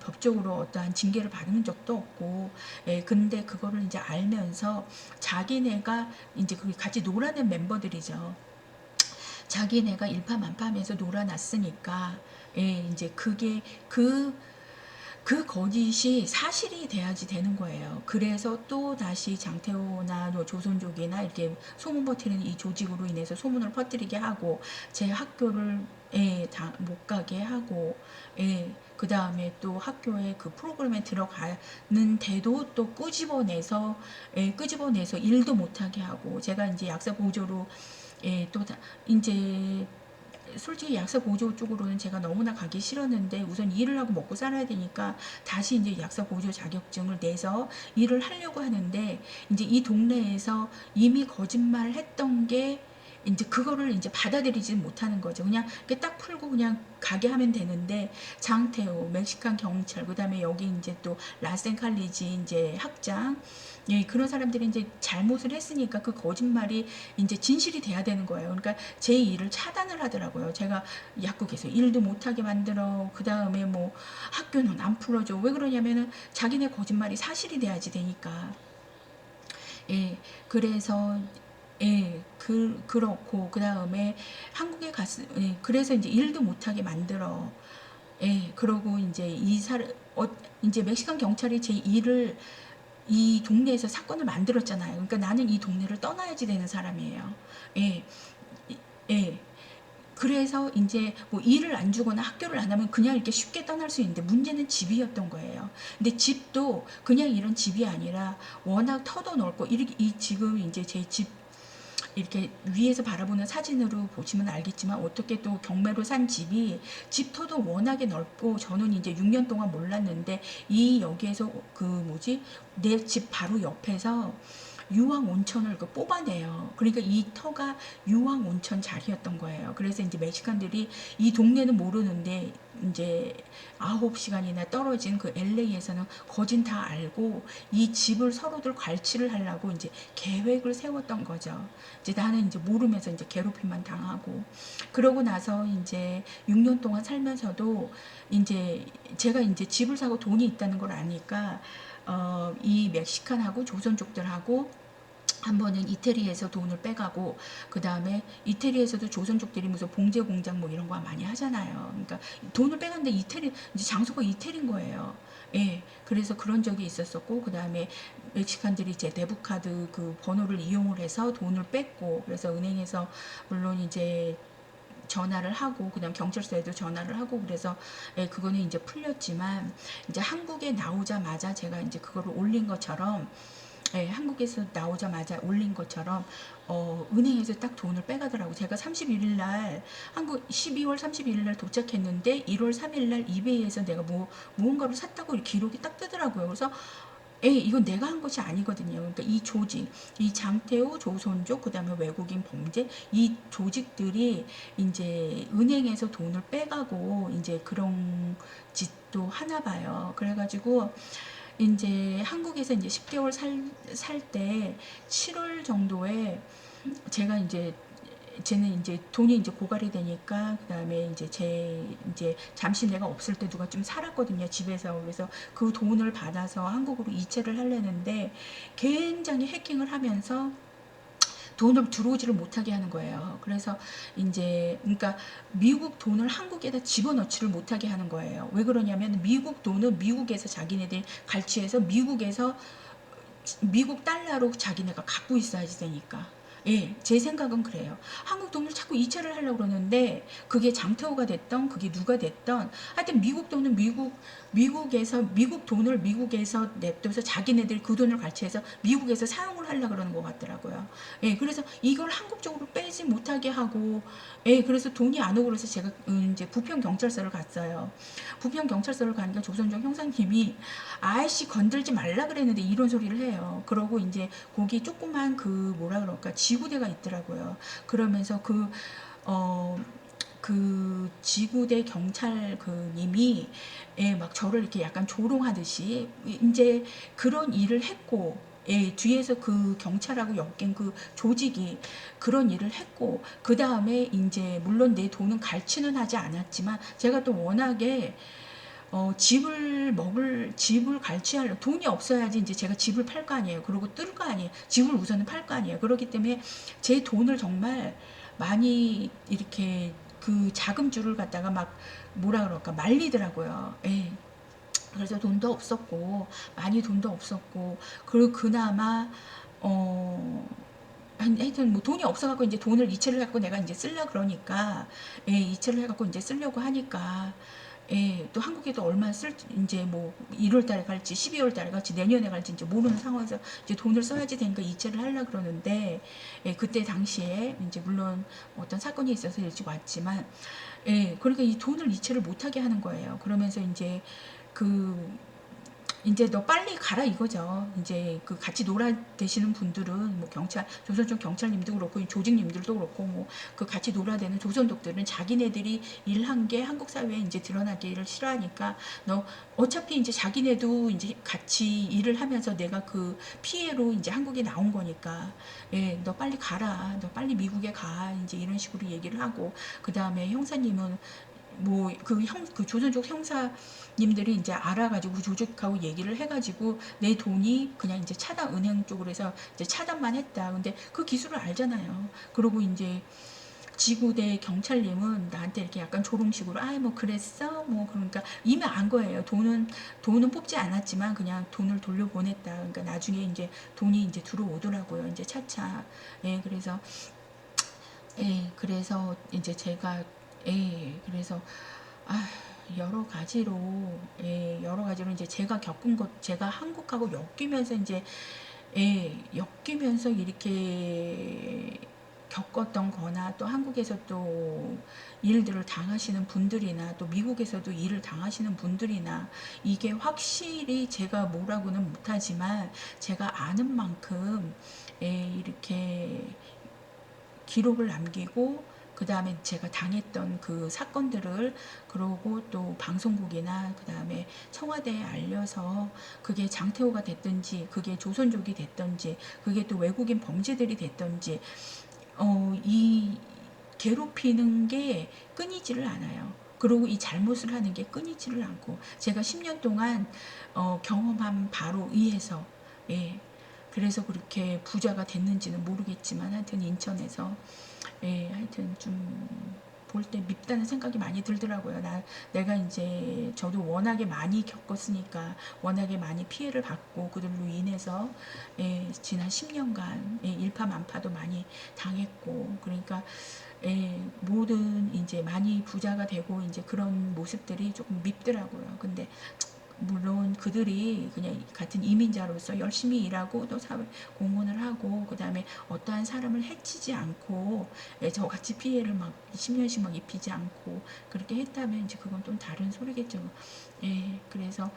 법적으로 어떠한 징계를 받은 적도 없고. 예, 근데 그거를 이제 알면서 자기네가 이제 그 같이 놀아낸 멤버들이죠. 자기네가 일파만파하면서 놀아놨으니까, 예, 이제 그 거짓이 사실이 돼야지 되는 거예요. 그래서 또 다시 장태호나 조선족이나 이렇게 소문 퍼뜨리는 이 조직으로 인해서 소문을 퍼뜨리게 하고, 제 학교를 못 가게 하고, 그 다음에 또 학교에 그 프로그램에 들어가는데도 또 끄집어내서 일도 못하게 하고, 제가 이제 약사 보조로 이제 솔직히 약사 보조 쪽으로는 제가 너무나 가기 싫었는데, 우선 일을 하고 먹고 살아야 되니까 다시 이제 약사 보조 자격증을 내서 일을 하려고 하는데, 이제 이 동네에서 이미 거짓말 했던 게 이제 그거를 이제 받아들이지 못하는 거죠. 그냥 이렇게 딱 풀고 그냥 가게 하면 되는데, 장태호, 멕시칸 경찰, 그다음에 여기 이제 또 라센 칼리지 이제 학장, 예, 그런 사람들이 이제 잘못을 했으니까 그 거짓말이 이제 진실이 돼야 되는 거예요. 그러니까 제 일을 차단을 하더라고요. 제가 약국에서 일도 못하게 만들어. 그 다음에 뭐 학교는 안 풀어줘. 왜 그러냐면은 자기네 거짓말이 사실이 돼야지 되니까. 예, 그래서 그렇고, 그 다음에 그래서 이제 일도 못하게 만들어. 예, 그러고 이제 이제 멕시칸 경찰이 제 일을 이 동네에서 사건을 만들었잖아요. 그러니까 나는 이 동네를 떠나야지 되는 사람이에요. 예, 예. 그래서 이제 뭐 일을 안 주거나 학교를 안 하면 그냥 이렇게 쉽게 떠날 수 있는데, 문제는 집이었던 거예요. 근데 집도 그냥 이런 집이 아니라 워낙 터도 넓고, 지금 이제 제 집 이렇게 위에서 바라보는 사진으로 보시면 알겠지만, 어떻게 또 경매로 산 집터도 워낙에 넓고, 저는 이제 6년 동안 몰랐는데 이 여기에서 내 집 바로 옆에서 유황 온천을 뽑아내요. 그러니까 이 터가 유황 온천 자리였던 거예요. 그래서 이제 멕시칸들이 이 동네는 모르는데, 이제 9시간이나 떨어진 그 LA에서는 거진 다 알고 이 집을 서로들 갈취를 하려고 이제 계획을 세웠던 거죠. 이제 나는 이제 모르면서 이제 괴롭힘만 당하고. 그러고 나서 이제 6년 동안 살면서도 이제 제가 이제 집을 사고 돈이 있다는 걸 아니까, 이 멕시칸하고 조선족들하고 한 번은 이태리에서 돈을 빼가고, 그 다음에 이태리에서도 조선족들이 무슨 봉제 공장 뭐 이런 거 많이 하잖아요. 그러니까 돈을 빼갔는데 이제 장소가 이태리인 거예요. 예, 그래서 그런 적이 있었었고, 그 다음에 멕시칸들이 제 데브카드 그 번호를 이용을 해서 돈을 뺐고, 그래서 은행에서 물론 이제 전화를 하고, 그다음 경찰서에도 전화를 하고, 그래서 그거는 이제 풀렸지만, 이제 한국에 나오자마자 제가 이제 그거를 올린 것처럼, 한국에서 나오자마자 올린 것처럼 은행에서 딱 돈을 빼가더라고. 제가 31일 날, 한국 12월 31일 날 도착했는데 1월 3일 날 이베이에서 내가 무언가를 샀다고 기록이 딱 뜨더라고요. 그래서 이건 내가 한 것이 아니거든요. 그러니까 이 조직, 이 장태호, 조선족, 그 다음에 외국인 범죄, 이 조직들이 이제 은행에서 돈을 빼가고 이제 그런 짓도 하나 봐요. 그래가지고 이제 한국에서 이제 10개월 살 때 7월 정도에 제가 쟤는 이제 돈이 이제 고갈이 되니까, 그 다음에 이제 잠시 내가 없을 때 누가 좀 살았거든요, 집에서. 그래서 그 돈을 받아서 한국으로 이체를 하려는데 굉장히 해킹을 하면서 돈을 들어오지를 못하게 하는 거예요. 그래서 이제 그러니까 미국 돈을 한국에다 집어넣지를 못하게 하는 거예요. 왜 그러냐면 미국 돈은 미국에서 자기네들 갈취해서 미국 달러로 자기네가 갖고 있어야지 되니까. 예, 제 생각은 그래요. 한국 돈을 자꾸 이체를 하려고 그러는데 그게 장터가 됐던 그게 누가 됐던 하여튼 미국 돈은 미국에서 미국 돈을 미국에서 냅둬서 자기네들이 그 돈을 갈취해서 미국에서 사용을 하려고 그러는 것 같더라고요. 예, 그래서 이걸 한국 쪽으로 빼지 못하게 하고 예, 그래서 돈이 안 오고 그래서 제가 이제 부평 경찰서를 갔어요. 부평 경찰서를 가니까 조선족 형사님이 아이씨 건들지 말라 그랬는데 이런 소리를 해요. 그러고 이제 거기 조그만 그 뭐라 그럴까 지구대가 있더라고요. 그러면서 그 지구대 경찰 그 님이 예, 막 저를 이렇게 약간 조롱하듯이 이제 그런 일을 했고 예, 뒤에서 그 경찰하고 엮인 그 조직이 그런 일을 했고 그 다음에 이제 물론 내 돈은 갈취는 하지 않았지만 제가 또 워낙에 집을 갈취하려 돈이 없어야지 이제 제가 집을 팔 거 아니에요. 그리고 뜰 거 아니에요. 집을 우선은 팔 거 아니에요. 그렇기 때문에 제 돈을 정말 많이 이렇게 그 자금줄을 갖다가 막 뭐라 그럴까 말리더라고요. 예. 그래서 돈도 없었고 많이 돈도 없었고 그리고 그나마 어 하여튼 뭐 돈이 없어갖고 이제 돈을 이체를 해갖고 내가 이제 쓸려 그러니까 예, 이체를 해갖고 이제 쓰려고 하니까 예, 또 한국에도 얼마 쓸지 이제 뭐 1월 달에 갈지 12월 달에 갈지 내년에 갈지 이제 모르는 상황에서 이제 돈을 써야지 되니까 이체를 하려 그러는데 예, 그때 당시에 이제 물론 어떤 사건이 있어서 일찍 왔지만 예, 그러니까 이 돈을 이체를 못하게 하는 거예요. 그러면서 그 이제 너 빨리 가라 이거죠. 이제 그 같이 놀아 되시는 분들은 뭐 조선족 경찰님도 그렇고 조직님들도 그렇고 뭐 그 같이 놀아대는 조선족들은 자기네들이 일한 게 한국 사회에 이제 드러나기를 싫어하니까 너 어차피 이제 자기네도 이제 같이 일을 하면서 내가 그 피해로 이제 한국에 나온 거니까 예, 너 빨리 가라. 너 빨리 미국에 가. 이제 이런 식으로 얘기를 하고 그 다음에 형사님은 뭐 그 조선족 형사님들이 이제 알아가지고 그 조직하고 얘기를 해가지고 내 돈이 그냥 이제 은행 쪽으로 해서 이제 차단만 했다. 근데 그 기술을 알잖아요. 그러고 이제 지구대 경찰님은 나한테 이렇게 약간 조롱식으로 아이 뭐 그랬어 뭐 그러니까 이미 안 거예요. 돈은 뽑지 않았지만 그냥 돈을 돌려보냈다. 그러니까 나중에 이제 돈이 이제 들어오더라고요. 이제 차차. 예, 그래서 이제 제가 그래서 아, 여러 가지로 이제 제가 겪은 것, 제가 한국하고 엮이면서 이제 엮이면서 이렇게 겪었던 거나 또 한국에서 또 일들을 당하시는 분들이나 또 미국에서도 일을 당하시는 분들이나 이게 확실히 제가 뭐라고는 못하지만 제가 아는 만큼 이렇게 기록을 남기고 그 다음에 제가 당했던 그 사건들을 그러고 또 방송국이나 그 다음에 청와대에 알려서 그게 장태호가 됐든지 그게 조선족이 됐든지 그게 또 외국인 범죄들이 됐든지 이 괴롭히는 게 끊이지를 않아요. 그리고 이 잘못을 하는 게 끊이지를 않고 제가 10년 동안 경험한 바로 의해서 예, 그래서 그렇게 부자가 됐는지는 모르겠지만 하여튼 인천에서 하여튼 좀 볼 때 밉다는 생각이 많이 들더라고요. 내가 이제 저도 워낙에 많이 겪었으니까 워낙에 많이 피해를 받고 그들로 인해서 지난 10년간 일파만파도 많이 당했고 그러니까 모든 이제 많이 부자가 되고 이제 그런 모습들이 조금 밉더라고요. 근데 물론 그들이 그냥 같은 이민자로서 열심히 일하고 또 사회 공헌을 하고 그 다음에 어떠한 사람을 해치지 않고 저같이 피해를 막 10년씩 막 입히지 않고 그렇게 했다면 이제 그건 또 다른 소리겠죠. 그래서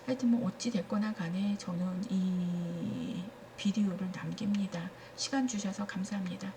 하여튼 뭐 어찌 됐거나 간에 저는 이 비디오를 남깁니다. 시간 주셔서 감사합니다.